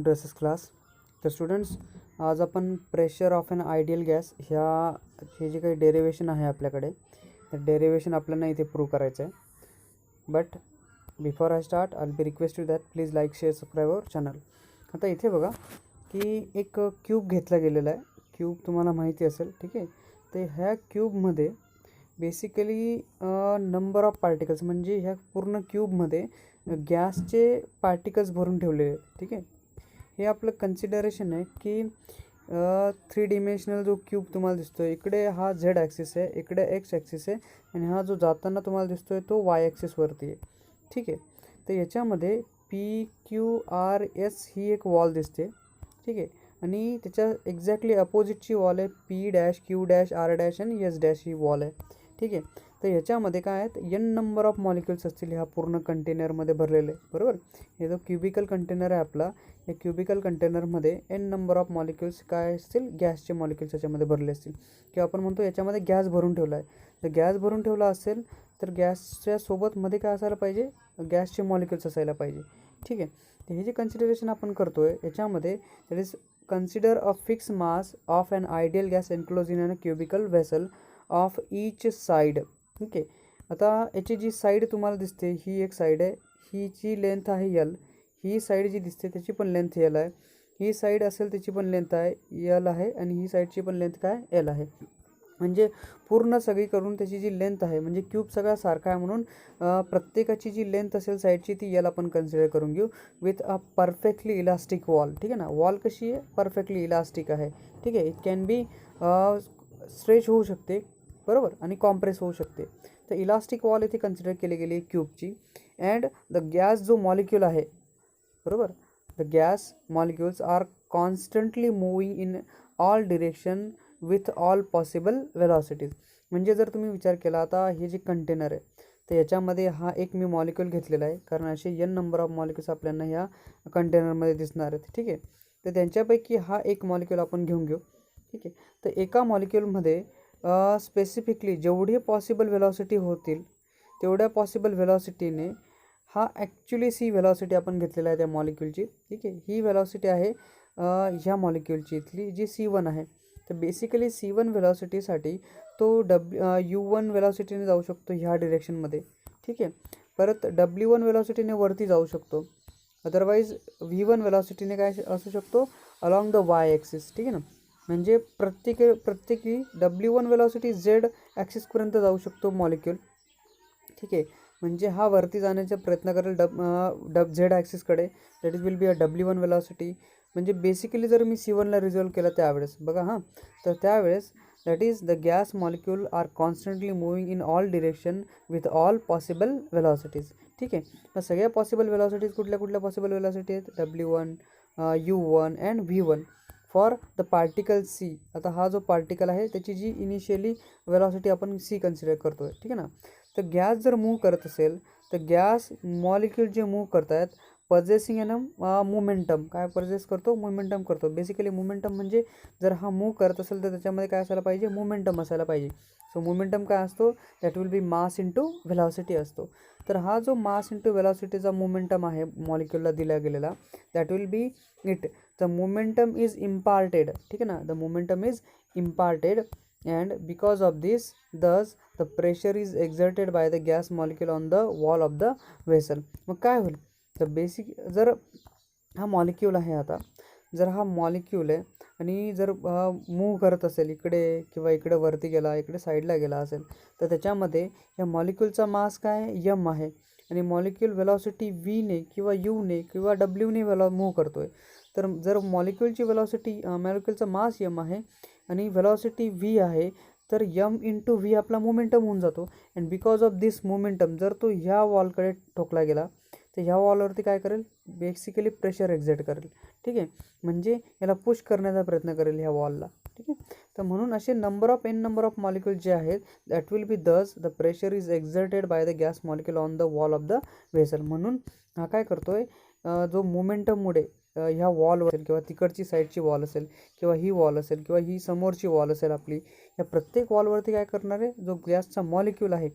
To S S class. तर students, आज आपण pressure of an ideal gas हे जे काही डेरिवेशन आहे आपल्याकडे, ते डेरिवेशन आपल्याला इथे प्रूव्ह करायचं आहे. But before I start I be request you that please like share subscribe our channel. आता इथे बघा की एक क्यूब घेतला गेलेला आहे. क्यूब तुम्हाला माहिती असेल, ठीक आहे. तर ह्या क्यूबमध्ये बेसिकली नंबर ऑफ पार्टिकल्स, म्हणजे ह्या पूर्ण क्यूबमध्ये गॅसचे पार्टिकल्स भरून ठेवलेले आहेत, ठीक आहे. हे आपलं कन्सिडरेशन आहे की 3 डिमेन्शनल जो क्यूब तुम्हाला दिसतो आहे, इकडे हा झेड ॲक्सिस आहे, इकडे एक्स ॲक्सिस आहे, आणि हा जो जाताना तुम्हाला दिसतो आहे तो वाय ॲक्सिसवरती आहे, ठीक आहे. तर याच्यामध्ये PQRS ही एक वॉल दिसते, ठीक आहे. आणि त्याच्या एक्झॅक्टली अपोजिटची वॉल आहे P-Q-R- आणि S- ही वॉल आहे, ठीक आहे. तर ह्याच्यामध्ये काय आहेत, n नंबर ऑफ मॉलिक्युल्स असतील ह्या पूर्ण कंटेनरमध्ये भरलेले, बरोबर. हे जो क्युबिकल कंटेनर आहे आपला, या क्युबिकल कंटेनरमध्ये n नंबर ऑफ मॉलिक्युल्स काय असतील, गॅसचे मॉलिक्युल्स याच्यामध्ये भरले असतील, किंवा आपण म्हणतो याच्यामध्ये गॅस भरून ठेवला आहे. तर गॅस भरून ठेवला असेल तर गॅसच्या सोबत मध्ये काय असायला पाहिजे, गॅसचे मॉलिक्युल्स असायला पाहिजे, ठीक आहे. तर हे जे कन्सिडरेशन आपण करतो आहे याच्यामध्ये that is consider a fix mass of an ideal gas enclose in a cubical vessel of each side, ठीक आहे. आता याची जी साईड तुम्हाला दिसते ही एक साईड आहे, हीची लेंथ आहे L. ही साईड जी दिसते त्याची पण लेंथ L आहे. ही साईड असेल त्याची पण लेंथ आहे L आहे, आणि ही साईडची पण लेंथ काय L आहे. म्हणजे पूर्ण सगळी करून त्याची जी लेंथ आहे, म्हणजे क्यूब सगळा सारखा आहे म्हणून प्रत्येकाची जी लेंथ असेल साईडची ती L आपण कन्सिडर करून घेऊ with a perfectly elastic wall, ठीक आहे ना. वॉल कशी आहे, परफेक्टली इलास्टिक आहे, ठीक आहे. इट कॅन बी स्ट्रेच होऊ शकते, बरोबर, आणि कॉम्प्रेस होऊ शकते. तर इलास्टिक वॉल इथे कन्सिडर केली गेली क्यूबची. अँड द गॅस जो मॉलिक्यूल आहे, बरोबर, the gas molecules are constantly moving in all direction with all possible velocities. म्हणजे जर तुम्ही विचार केला, आता हे जे कंटेनर आहे तर याच्यामध्ये हा एक मी मॉलिक्यूल घेतलेला आहे, कारण असे n नंबर ऑफ मॉलिक्युल्स आपल्याला ह्या कंटेनरमध्ये दिसणार आहेत, ठीक आहे. तर त्यांच्यापैकी हा एक मॉलिक्यूल आपण घेऊन घेऊ, ठीक आहे. तर एका मॉलिक्यूलमध्ये स्पेसिफिकली जेवढी पॉसिबल वेलॉसिटी होतील तेवढ्या पॉसिबल वेलॉसिटीने हा ॲक्च्युली सी वेलॉसिटी आपण घेतलेला आहे त्या मॉलिक्यूलची, ठीक आहे. ही वेलॉसिटी आहे ह्या मॉलिक्यूलची इथली जी C1 आहे. तर बेसिकली C1 वेलॉसिटीसाठी तो U1 वेलॉसिटीने जाऊ शकतो ह्या डिरेक्शनमध्ये, ठीक आहे. परत W1 वेलॉसिटीने वरती जाऊ शकतो. अदरवाईज V1 वेलॉसिटीने काय असू शकतो, अलॉंग द वाय ॲक्सिस, ठीक आहे ना. म्हणजे प्रत्येकी W1 वेलॉसिटी Z ॲक्सिसपर्यंत जाऊ शकतो मॉलिक्यूल, ठीक आहे. म्हणजे हा वरती जाण्याचा प्रयत्न करेल Z ॲक्सिसकडे, that is will be a W1 velocity. म्हणजे बेसिकली जर मी C1ला रिझॉल्व केलं त्यावेळेस बघा हां, तर त्यावेळेस that is the gas molecule are constantly moving in all direction with all possible velocities, ठीक आहे. तर सगळ्या पॉसिबल वेलॉसिटीज कुठल्या पॉसिबल वेलॉसिटी आहेत, W1, U1 and V1 for the particle C. आता हा जो पार्टिकल आहे त्याची जी इनिशियली वेलॉसिटी आपण C कन्सिडर करतो आहे, ठीक आहे ना. तर गॅस जर मूव्ह करत असेल तर गॅस मॉलिक्यूल जे मूव्ह करत आहेत पजेसिंग एन मोमेंटम, काय पजेस करतो, मोमेंटम करतो. बेसिकली मोमेंटम म्हणजे जर हा मूव्ह करत असेल तर त्याच्यामध्ये काय असायला पाहिजे, मोमेंटम असायला पाहिजे. सो मोमेंटम काय असतो, that will B mass into velocity असतो. तर हा जो मास इंटू व्हेलॉसिटीचा मोमेंटम आहे मॉलिक्यूलला दिला गेलेला, that will B it the momentum is imparted, ठीक आहे ना. The momentum is imparted and because of this thus the pressure is exerted by the gas molecule on the wall of the vessel. मग काय होईल, तर basic जर हा molecule आहे, आता जर हा मॉलिक्यूल आहे आणि जर मूव्ह करत असेल इकडे किंवा इकडे वरती गेला, इकडे साईडला गेला असेल, तर त्याच्यामध्ये या मॉलिक्यूलचा मास काय m आहे, आणि मॉलिक्यूल वेलॉसिटी Vने किंवा Uने किंवा Wने मूव्ह करतो आहे. तर जर मॉलिक्यूलची मॉलिक्यूलचा मास m आहे आणि वेलॉसिटी V आहे, तर m इंटू V आपला मोमेंटम होऊन जातो. And because of this momentum जर तो ह्या वॉलकडे ठोकला गेला तर ह्या वॉलवरती काय करेल, बेसिकली प्रेशर एक्झर्ट करेल, ठीक आहे. म्हणजे याला पुश करण्याचा प्रयत्न करेल ह्या वॉलला, ठीक आहे. तर म्हणून असे n नंबर ऑफ मॉलिक्यूल जे आहेत दॅट विल बी दस the pressure is exerted by the gas molecule on the wall of the vessel. म्हणून हा काय करतोय, जो मोमेंटममुळे ह्या वॉलवर असेल किंवा तिकडची साईडची वॉल असेल किंवा ही वॉल असेल किंवा ही समोरची वॉल असेल आपली, या प्रत्येक वॉलवरती काय करणार आहे, जो गॅसचा मॉलिक्यूल आहे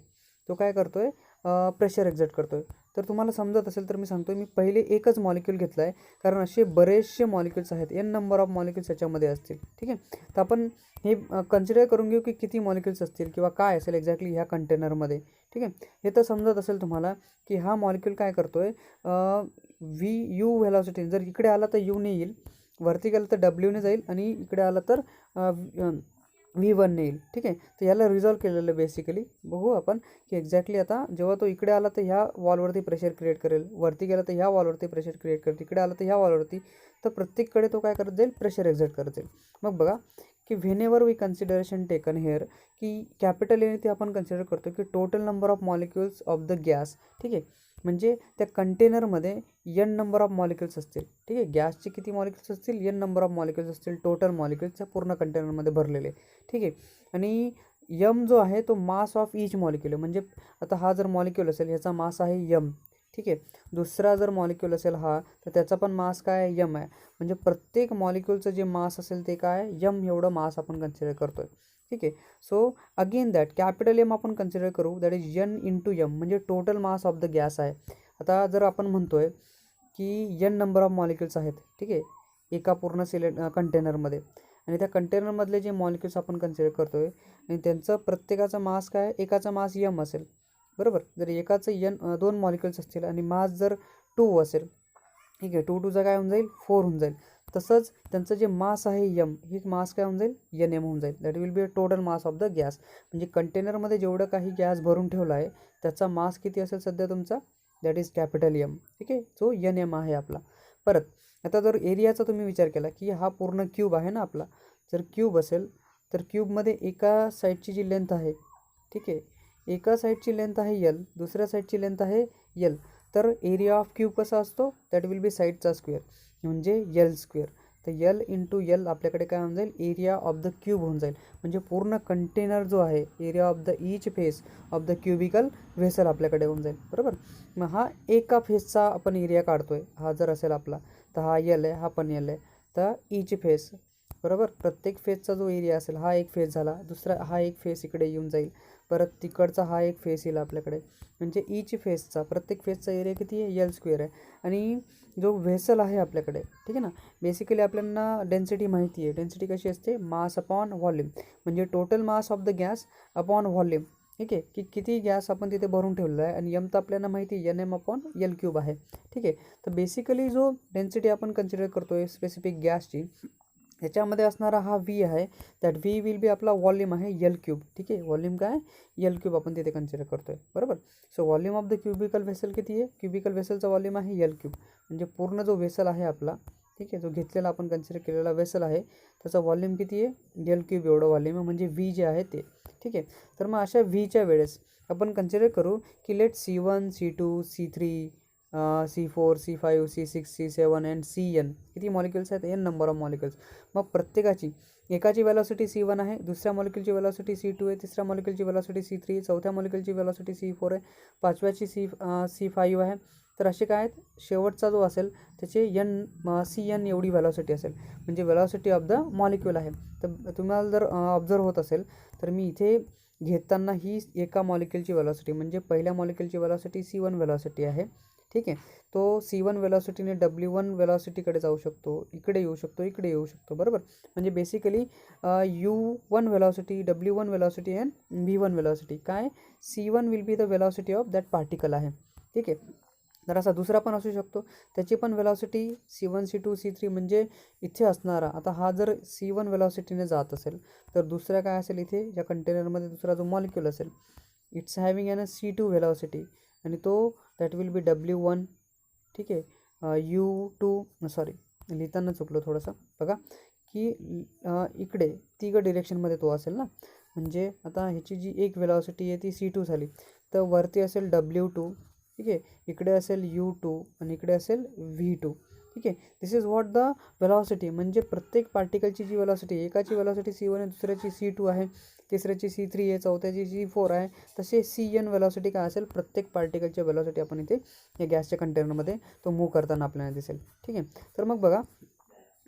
तो काय करतोय, प्रेशर एक्झर्ट करतो आहे. तर तुम्हाला समजत असेल तर मी सांगतो, मी पहिले एकच मॉलिक्यूल घेतला आहे, कारण असे बरेचसे मॉलिक्यूल्स आहेत, n नंबर ऑफ मॉलिक्यूल्स याच्यामध्ये असतील. ठीक आहे, तर आपण हे कन्सिडर करून घेऊ की किती मॉलिक्यूल्स असतील किंवा काय असेल एक्झॅक्टली ह्या कंटेनरमध्ये. ठीक आहे, हे तर समजत असेल तुम्हाला की हा मॉलिक्यूल काय करतो आहे, यू व्हेलॉसिटी. जर इकडे आला तर यूने येईल, वरती गेलं तर डब्ल्यूने जाईल, आणि इकडे आला तर V1 येईल. ठीक आहे, तर याला रिझॉल्व केलेलं बेसिकली बघू आपण की एक्झॅक्टली आता जेव्हा तो इकडे आला तर ह्या वॉलवरती प्रेशर क्रिएट करेल, वरती गेला तर ह्या वॉलवरती प्रेशर क्रिएट करेल, इकडे आला तर ह्या वॉलवरती, तर प्रत्येककडे तो काय करत जाईल, प्रेशर एक्झर्ट करत जाईल. मग बघा की whenever we consideration taken here, की कॅपिटल एने ते आपण कन्सिडर करतो की total number of molecules of the gas. ठीक आहे, म्हणजे त्या कंटेनरमध्ये n नंबर ऑफ मॉलिक्युल्स असतील. ठीक आहे, गॅसचे किती मॉलिक्युल्स असतील, n नंबर ऑफ मॉलिक्युल्स असतील टोटल मॉलिक्युल्सच्या पूर्ण कंटेनरमध्ये भरलेले. ठीक आहे, आणि m जो आहे तो मास ऑफ ईच मॉलिक्यूल आहे. म्हणजे आता हा जर मॉलिक्यूल असेल ह्याचा मास आहे m. ठीक आहे, दुसरा जर मॉलिक्यूल असेल हा, तर त्याचा पण मास काय आहे, m आहे. म्हणजे प्रत्येक मॉलिक्यूलचं जे मास असेल ते काय, m एवढं मास आपण कन्सिडर करतोय. ठीक आहे, so again that capital M आपण कन्सिडर करू, that is n into m, म्हणजे total mass of the gas आहे. आता जर आपण म्हणतोय की n नंबर ऑफ मॉलिक्युल्स आहेत. ठीक आहे, एका पूर्ण कंटेनरमध्ये, आणि त्या कंटेनरमधले जे मॉलिक्युल्स आपण कन्सिडर करतोय आणि त्यांचं प्रत्येकाचा मास काय, एकाचा मास m असेल. बरोबर, जर एकाचं दोन मॉलिक्युल्स असतील आणि मास जर 2 असेल, ठीक आहे, 2 2चा काय होऊन जाईल, 4 होऊन जाईल. तसंच त्यांचं जे मास आहे m, ही मास काय होऊन जाईल, Nm होऊन जाईल. That will be a total mass of the gas. म्हणजे कंटेनरमध्ये जेवढं काही गॅस भरून ठेवला आहे त्याचा मास किती असेल सध्या तुमचा, दॅट इज कॅपिटल M. ठीक आहे, जो Nm आहे आपला. परत आता जर एरियाचा तुम्ही विचार केला की हा पूर्ण क्यूब आहे ना आपला, जर क्यूब असेल तर क्यूबमध्ये एका साईडची जी लेंथ आहे, ठीक आहे, एका साईडची लेंथ आहे L, दुसऱ्या साईडची लेंथ आहे L, तर एरिया ऑफ क्यूब कसा असतो, दॅट विल बी साईडचा स्क्वेअर, म्हणजे L स्क्वेअर. तर L इंटू L आपल्याकडे काय होऊन जाईल, एरिया ऑफ द क्यूब होऊन जाईल. म्हणजे पूर्ण कंटेनर जो आहे, area of the each face of the cubical vessel आपल्याकडे होऊन जाईल. बरोबर, मग हा एका फेसचा आपण एरिया काढतोय, हा जर असेल आपला तर हा L आहे, हा पण L आहे. तर ईच फेस, बरोबर, प्रत्येक फेसचा जो एरिया असेल, हा एक फेस झाला, दुसरा हा एक फेस इकडे येऊन जाईल, परत तिकडचा हा एक फेस येईल आपल्याकडे. म्हणजे ईच फेसचा, प्रत्येक फेसचा एरिया किती आहे, L स्क्वेअर आहे. आणि जो व्हेसल आहे आपल्याकडे, ठीक आहे ना, बेसिकली आपल्याला डेन्सिटी माहिती आहे. डेन्सिटी कशी असते, मास अपॉन व्हॉल्यूम, म्हणजे total mass of the gas upon volume. ठीक आहे, की किती गॅस आपण तिथे भरून ठेवलेला आहे, आणि m तर आपल्याला माहिती आहे Nm अपॉन L क्यूब आहे. ठीक आहे, तर बेसिकली जो डेन्सिटी आपण कन्सिडर करतो आहे स्पेसिफिक गॅसची, ह्याच्यामध्ये असणारा हा V आहे, दॅट V विल बी आपला व्हॉल्यूम आहे L क्यूब. ठीक आहे, व्हॉल्यूम काय, L क्यूब आपण तिथे कन्सिडर करतो आहे. बरोबर, so volume of the cubical vessel किती आहे, क्युबिकल व्हेसलचा व्हॉल्यूम आहे L क्यूब. म्हणजे पूर्ण जो व्हेसल आहे आपला, ठीक आहे, जो घेतलेला आपण कन्सिडर केलेला व्हेसल आहे, त्याचा व्हॉल्यूम किती आहे, L क्यूब एवढं व्हॉल्यूम आहे, म्हणजे V जे आहे ते. ठीक आहे, तर मग अशा Vच्या वेळेस आपण कन्सिडर करू की let C1 C2 C3 C4 C5 C6 C7 and Cn, किती मॉलिक्युल्स आहेत, n नंबर ऑफ मॉलिक्युल्स. मग प्रत्येकाची, एकाची वेलॉसिटी C1 आहे, दुसऱ्या मॉलिक्युलची वेलॉसिटी C2 आहे, तिसऱ्या मॉलिक्युलची वेलॉसिटी C3 आहे, चौथ्या मॉलिक्युलची वेलॉसिटी C4 आहे, पाचव्याची C5 आहे. तर असे काय आहेत, शेवटचा जो असेल त्याचे Cn एवढी वेलॉसिटी असेल, म्हणजे वेलॉसिटी ऑफ द मॉलिक्यूल आहे. तर तुम्हाला जर ऑब्झर्व होत असेल तर मी इथे घेताना ही एका मॉलिक्यूलची वेलॉसिटी, म्हणजे पहिल्या मॉलिक्यूलची वेलॉसिटी C1 वेलॉसिटी आहे. ठीक आहे, तो C1 वेलॉसिटीने W1 वेलॉसिटीकडे जाऊ शकतो, इकडे येऊ शकतो, इकडे येऊ शकतो. बरोबर, म्हणजे basically U1 velocity, W1 velocity and V1 velocity, काय, C1 will be the velocity of that particle आहे. ठीक आहे, तर असा दुसरा पण असू शकतो, त्याची पण वेलॉसिटी C1 C2 C3, म्हणजे इथे असणारा, आता हा जर C1 वेलॉसिटीने जात असेल तर दुसरा काय असेल इथे या कंटेनरमध्ये, दुसरा जो मॉलिक्यूल असेल, it's having an C2 velocity, आणि तो दॅट विल बी W1. ठीक आहे, U2, सॉरी लिहिताना चुकलो थोडंसं, बघा की इकडे तिघं डिरेक्शनमध्ये तो असेल ना, म्हणजे आता ह्याची जी एक वेलॉसिटी आहे ती C2 झाली, तर वरती असेल W2. ठीक आहे, इकडे असेल U2 आणि इकडे असेल V2. ठीक आहे, this is what the velocity, म्हणजे प्रत्येक पार्टिकलची जी वेलॉसिटी, एकाची वेलॉसिटी C1 आहे, दुसऱ्याची C2 आहे, तिसऱ्याची C3 आहे, चौथ्याची C4 आहे, तसे Cn वेलॉसिटी काय असेल, प्रत्येक पार्टिकलची वेलॉसिटी आपण इथे या गॅसच्या कंटेनरमध्ये तो मूव्ह करताना आपल्याला दिसेल. ठीक आहे, तर मग बघा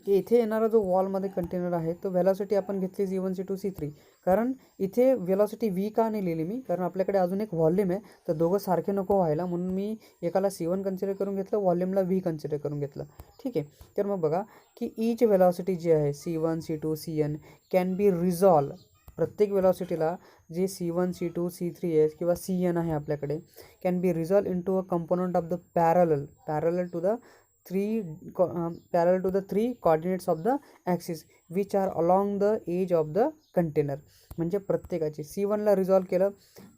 की इथे येणारा जो वॉलमध्ये कंटेनर आहे तो व्हेलॉसिटी आपण घेतली C1 C2 C3, कारण इथे व्हेलॉसिटी V का नाही लिहिली मी, कारण आपल्याकडे अजून एक व्हॉल्यूम आहे, तर दोघं सारखे नको व्हायला म्हणून मी एकाला C1 कन्सिडर करून घेतलं, व्हॉल्यूमला V कन्सिडर करून घेतलं. ठीक आहे. तर मग बघा की ईच व्हेलॉसिटी जी आहे C1 C2 CN can be resolve, प्रत्येक व्हेलॉसिटीला जे C1 C2 C3 आहे किंवा CN आहे आपल्याकडे, can be resolve into a component of the parallel to the three coordinates of the axis which are along the edge of the container. म्हणजे प्रत्येकाची C1ला resolve केलं,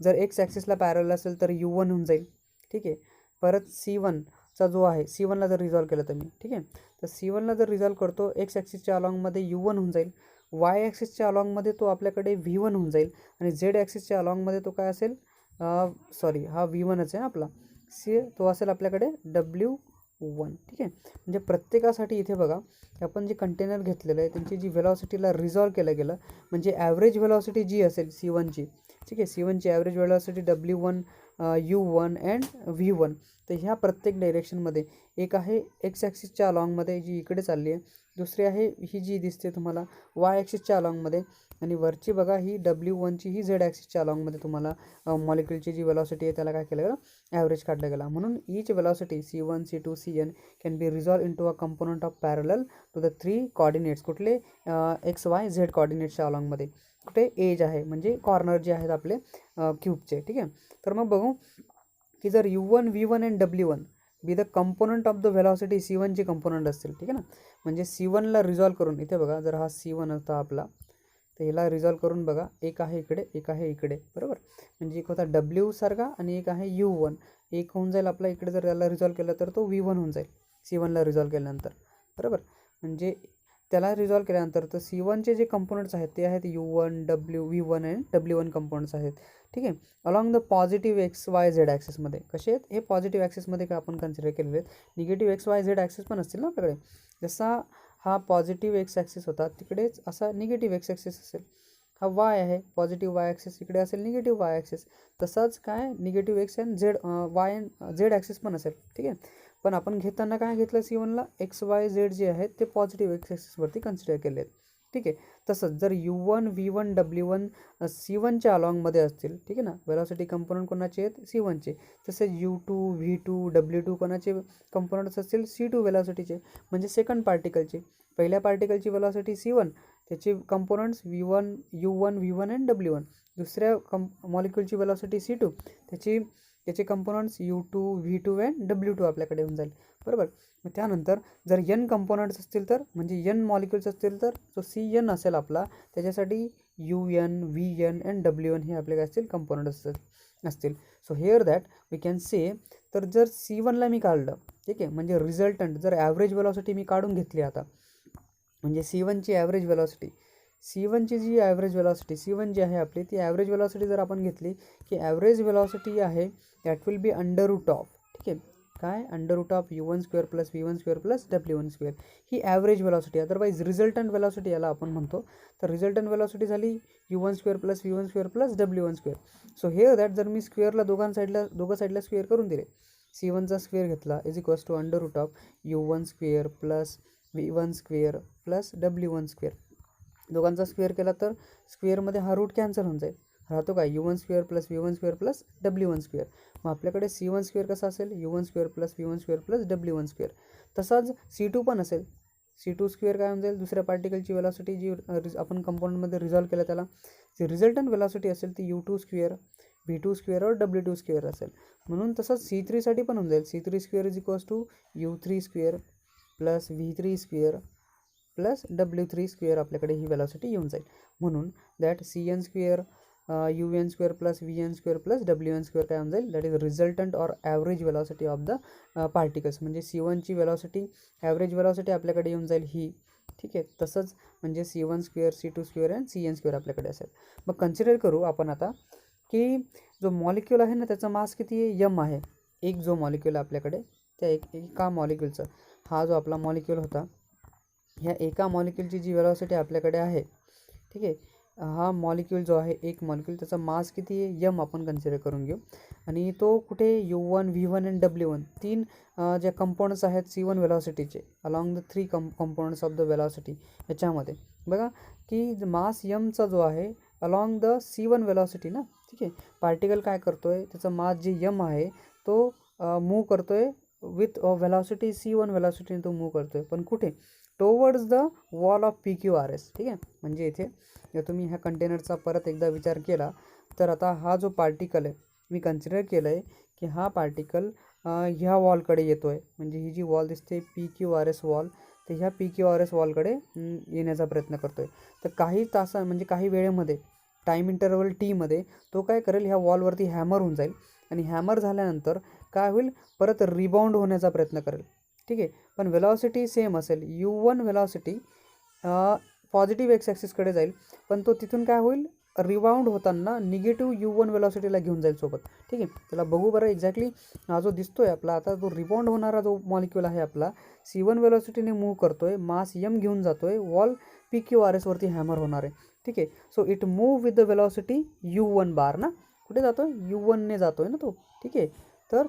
जर एक्स ॲक्सिसला पॅरल असेल तर U1 होऊन जाईल. ठीक आहे. परत C1चा जो आहे, C1ला जर रिझॉल्व केलं तर मी, ठीक आहे, तर C1ला जर रिझॉल्व करतो एक्स ॲक्सिसच्या अलॉंगमध्ये U1 होऊन जाईल, वाय ॲक्सिसच्या अलॉंगमध्ये तो आपल्याकडे V1 होऊन जाईल, आणि झेड ॲक्सिसच्या अलॉंगमध्ये तो काय असेल, हा V1च आहे आपला, तो असेल आपल्याकडे W1. ठीक आहे. म्हणजे प्रत्येकासाठी इथे बघा आपण जे कंटेनर घेतलेलं आहे त्यांची जी व्हेलॉसिटीला रिझॉल्व केलं गेलं, म्हणजे ॲव्हरेज व्हेलॉसिटी जी असेल C1ची, ठीक आहे, C1ची average velocity W1 U1 and V1. तर ह्या प्रत्येक डायरेक्शनमध्ये एक आहे एक्स ॲक्सिसच्या अलॉंगमध्ये जी इकडे चालली आहे, दुसरी आहे ही जी दिसते तुम्हाला वाय ॲक्सिसच्या अलॉंगमध्ये, आणि वरची बघा ही W1ची ही झेड ॲक्सिसच्या अलॉंगमध्ये तुम्हाला मॉलिक्युलची जी व्हेलॉसिटी आहे त्याला काय केलं गेलं, ॲव्हरेज काढलं गेला. म्हणून each velocity C1 C2 CN can be resolve into a component of parallel to the three coordinates. कुठले, एक्स वाय झेड कॉर्डिनेट्सच्या अलॉंगमध्ये कुठे एज आहे, म्हणजे कॉर्नर जे आहेत आपले क्यूबचे. ठीक आहे. तर मग बघू की जर U1 V1 and W1 be the component of the velocity C1चे कंपोनंट असतील, ठीक आहे ना, म्हणजे C1ला रिझॉल्व करून इथे बघा, जर हा C1 होता आपला, तर ह्याला रिझॉल्व करून बघा, एक आहे इकडे एक आहे इकडे, बरोबर, म्हणजे एक होता W सारखा आणि एक आहे U1, एक होऊन जाईल आपला इकडे, जर याला रिझॉल्व केलं तर तो V1 होऊन जाईल C1ला रिझॉल्व केल्यानंतर, बरोबर. म्हणजे त्याला रिझॉल्व केल्यानंतर तर C1चे जे कंपोनंट्स आहेत ते आहेत U1 V1 and W1 components आहेत. ठीक आहे. Along the positive x Y z ॲक्सिसमध्ये कसे आहेत, हे पॉझिटिव्ह ॲक्सिसमध्ये का आपण कन्सिडर केलेले आहेत, negative x Y Z axis पण असतील ना आपल्याकडे, जसा हा पॉझिटिव्ह एक्स ॲक्सिस होता तिकडेच असा निगेटिव्ह एक्स ॲक्सिस असेल, हा वाय आहे पॉझिटिव्ह वाय ॲक्सिस, इकडे असेल निगेटिव्ह वाय ॲक्सिस, तसाच काय negative x and Z Y and Z axis पण असेल. ठीक आहे. पण आपण घेताना काय घेतलं C1ला एक्स वाय झेड जे आहेत ते पॉझिटिव्ह एक्स ॲक्सिसवरती कन्सिडर केले आहेत. ठीक आहे. तसंच जर U1 V1 W1 C1च्या अलॉंगमध्ये असतील, ठीक आहे ना, व्हेलॉसिटी कंपोनंट कोणाचे आहेत, C1चे, तसेच U2 V2 W2 कोणाचे कंपोनंट्स असतील, C2 व्हेलॉसिटीचे, म्हणजे सेकंड पार्टिकलचे. पहिल्या पार्टिकलची व्हेलॉसिटी C1, त्याचे components U1 V1 and W1. दुसऱ्या मॉलिक्युलची व्हेलॉसिटी C2, त्याचे components U2 V2 and W2 आपल्याकडे होऊन जाईल, बरोबर. मग त्यानंतर जर N कंपोनंट्स असतील तर, म्हणजे N मॉलिक्युल्स असतील तर जो CN असेल आपला, त्याच्यासाठी UN VN अँड W1 हे आपले काय असतील, कंपोनंट्स असतील. So here that we can say, तर जर C1ला मी काढलं, ठीक आहे, म्हणजे रिझल्टंट जर ॲव्हरेज व्हेलॉसिटी मी काढून घेतली आता, म्हणजे C1ची ॲव्हरेज व्हेलॉसिटी, C1ची जी ॲव्हरेज व्हेलॉसिटी C1 जी आहे आपली, ती ॲव्हरेज व्हेलॉसिटी जर आपण घेतली की ॲव्हरेज व्हेलॉसिटी आहे that will be under root of, ठीक आहे, काय under root of U1 square plus V1 square plus W1 square, ही average velocity. Otherwise resultant velocity याला आपण म्हणतो. तर रिझल्टंट व्हेलॉसिटी झाली U1 square plus V1 square plus W1 square. So here that जर मी स्क्वेअरला दोघं साईडला स्क्वेअर करून दिले, C1चा स्क्वेअर घेतला is equals to under root of U1 square plus V1 square plus W1 square. दोघांचा स्क्वेअर केला तर स्क्वेअरमध्ये हा रूट कॅन्सल होऊन जाईल, राहतो काय U1 square plus V1 square plus W1 square. मग आपल्याकडे C1 स्क्वेअर कसा असेल, U1 square plus V1 square plus W1 square. तसाच C2 पण असेल, C2 स्क्वेअर काय होऊन जाईल, दुसऱ्या पार्टिकलची व्हेलॉसिटी जी आपण कंपाऊंडमध्ये रिझॉल्व केलं त्याला, जी रिझल्टंट व्हेलॉसिटी असेल ती U2 स्क्वेअर V2 स्क्वेअर और W2 स्क्वेअर असेल. म्हणून तसंच C3साठी पण होऊन जाईल, C3 square is equals to U3 square plus V3 square plus W3 square आपल्याकडे ही व्हेलॉसिटी येऊन जाईल. म्हणून that CN square UN square plus VN square plus W1 square काय होऊन जाईल, that is resultant or average velocity of the particles. म्हणजे C1ची व्हेलॉसिटी ॲव्हरेज व्हेलॉसिटी आपल्याकडे येऊन जाईल ही, ठीक आहे. तसंच म्हणजे C1 square C2 square and CN square आपल्याकडे असेल. मग कन्सिडर करू आपण आता की जो मॉलिक्यूल आहे ना त्याचा मास किती आहे, M आहे. एक जो मॉलिक्यूल आहे आपल्याकडे त्या एका मॉलिक्यूलचं, हा जो आपला मॉलिक्यूल होता, ह्या एका मॉलिक्यूलची जी व्हेलॉसिटी आपल्याकडे आहे, ठीक आहे, हा मॉलिक्यूल जो आहे एक मॉलिक्यूल त्याचा मास किती आहे यम आपण कन्सिडर करून घेऊ आणि तो कुठे U1 V1 आणि W1 तीन ज्या कंपाऊंड्स आहेत C1 वेलॉसिटीचे along the three compounds of the velocity याच्यामध्ये बघा की मास यमचा जो आहे अलॉंग द C1 वेलॉसिटी ना, ठीक आहे. पार्टिकल काय करतोय त्याचा मास जे यम आहे तो मूव करतोय विथ वेलॉसिटी C1 वेलॉसिटीने तो मूव करतोय, पण कुठे towards the wall of PQRS, ठीक आहे. म्हणजे इथे जर तुम्ही ह्या कंटेनरचा परत एकदा विचार केला तर आता हा जो पार्टिकल आहे मी कन्सिडर केलं आहे की हा पार्टिकल ह्या वॉलकडे येतो आहे, म्हणजे ही जी वॉल दिसते PQRS वॉल, तर ह्या PQRS वॉलकडे येण्याचा प्रयत्न करतो आहे. तर काही तासा म्हणजे काही वेळेमध्ये टाईम इंटरवल टीमध्ये तो काय करेल ह्या वॉलवरती हॅमर होऊन जाईल आणि हॅमर झाल्यानंतर काय होईल परत रिबाउंड होण्याचा प्रयत्न करेल, ठीक आहे. पण वेलॉसिटी सेम असेल, U1 वेलॉसिटी पॉझिटिव्ह एक्स ॲक्सिसकडे जाईल, पण तो तिथून काय होईल रिबाउंड होताना निगेटिव्ह U1 वेलॉसिटीला घेऊन जाईल सोबत, ठीक आहे. त्याला बघू बरं एक्झॅक्टली हा जो दिसतोय आपला आता जो रिबाउंड होणारा जो मॉलिक्यूल आहे आपला C1 वेलॉसिटीने मूव्ह करतोय, मास यम घेऊन जातोय, वॉल PQRS वरती हॅमर होणार आहे, ठीक आहे. So it move with the velocity U1 बार ना, कुठे जातोय U1ने जातोय ना तो, ठीक आहे. तर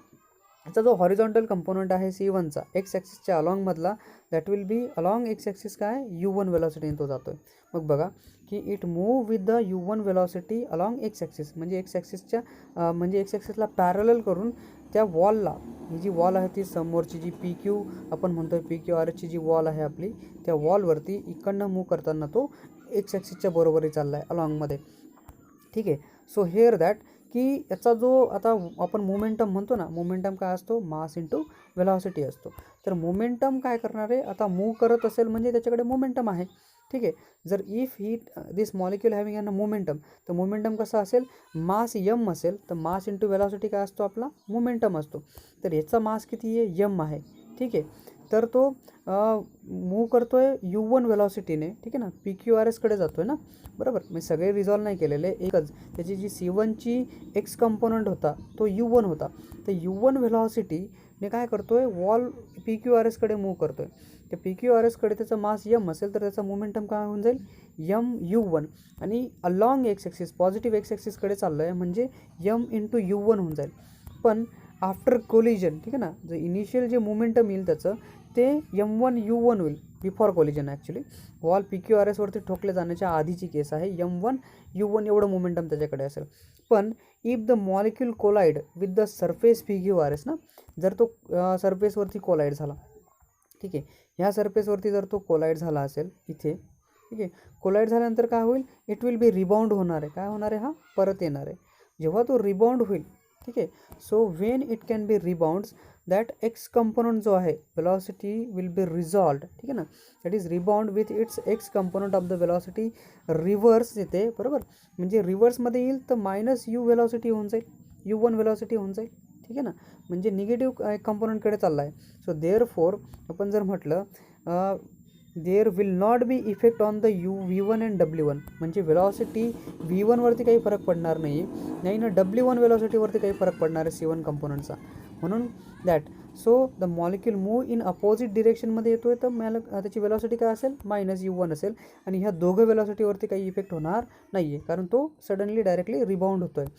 याचा जो हॉरिझॉन्टल कंपोनंट आहे C1चा एक्स ॲक्सिसच्या अलॉंगमधला that will be along x axis काय U1 वेलॉसिटीने तो जातोय. मग बघा की it move with the U1 velocity along x axis, म्हणजे एक्स ॲक्सिसच्या म्हणजे एक्स ॲक्सिसला पॅरलल करून त्या वॉलला, ही जी वॉल आहे ती समोरची जी PQ आपण म्हणतोय PQRSची जी वॉल आहे आपली त्या वॉलवरती इकडनं मूव्ह करताना तो एक्स ॲक्सिसच्या बरोबरी चालला आहे अलॉंगमध्ये, ठीक आहे. सो हेअर दॅट की याचा जो आता आपण मोमेंटम म्हणतो ना, मोमेंटम काय असतो मास इंटू वेलॉसिटी असतो. तर मोमेंटम काय करणार आहे आता मूव्ह करत असेल म्हणजे त्याच्याकडे मोमेंटम आहे, ठीक आहे. जर इफ ही this molecule having an momentum, तर मोमेंटम कसा असेल मास यम असेल तर मास इंटू वेलॉसिटी काय असतो आपला मोमेंटम असतो. तर याचा मास किती आहे यम आहे, ठीक आहे. तर तो मूव्ह करतोय U1 वेलॉसिटीने, ठीक आहे ना, PQRSकडे जातोय ना, बरोबर. मी सगळे रिझॉल्व नाही केलेले, एकच त्याची जी C1ची एक्स कंपोनंट होता तो U1 होता, तर U1 व्हेलॉसिटीने काय करतोय वॉल PQRSकडे मूव्ह करतोय. तर PQRSकडे त्याचा मास यम असेल तर त्याचा मोमेंटम काय होऊन जाईल U1 आणि along x axis positive x ॲक्सिसकडे चाललं आहे म्हणजे यम इंटू U1 होऊन जाईल. पण आफ्टर कोलिजन, ठीक आहे ना, जे इनिशियल जे मोमेंटम येईल त्याचं ते M1 U1 होईल before collision. Actually wall PQRS वरती ठोकले जाण्याच्या आधीची केस आहे, M1 U1 एवढं मोमेंटम त्याच्याकडे असेल. पण if the molecule collide with the surface PQRS ना, जर तो सरफेसवरती कोलाइड झाला, ठीक आहे, ह्या सरफेसवरती जर तो कोलाइड झाला असेल इथे, ठीक आहे, कोलाइड झाल्यानंतर काय होईल इट विल बी रिबाउंड होणार आहे, काय होणार आहे हा परत येणार आहे. जेव्हा तो रिबाउंड होईल, ठीक आहे, so when it can be rebounds that x component जो आहे वेलॉसिटी विल बी रिझॉल्ड, ठीक आहे ना, that is rebound with its x component of the velocity reverse येते, बरोबर. म्हणजे रिव्हर्समध्ये येईल तर -U वेलॉसिटी होऊन जाईल, U1 वेलॉसिटी होऊन जाईल, ठीक आहे ना, म्हणजे निगेटिव्ह कंपोनंटकडे चालला आहे. सो देअर फोर आपण जर म्हटलं there will not be effect on the V1 and W1, म्हणजे वेलॉसिटी V1वरती काही फरक पडणार नाही नाही ना W1 वेलॉसिटीवरती काही फरक पडणार आहे C1 कंपोनंटचा. म्हणून that so the molecule move in opposite डिरेक्शनमध्ये येतो आहे तर त्याची वेलॉसिटी काय असेल -U1 असेल आणि ह्या दोघं वेलॉसिटीवरती काही इफेक्ट होणार नाही आहे कारण तो सडनली डायरेक्टली रिबाउंड होतो आहे.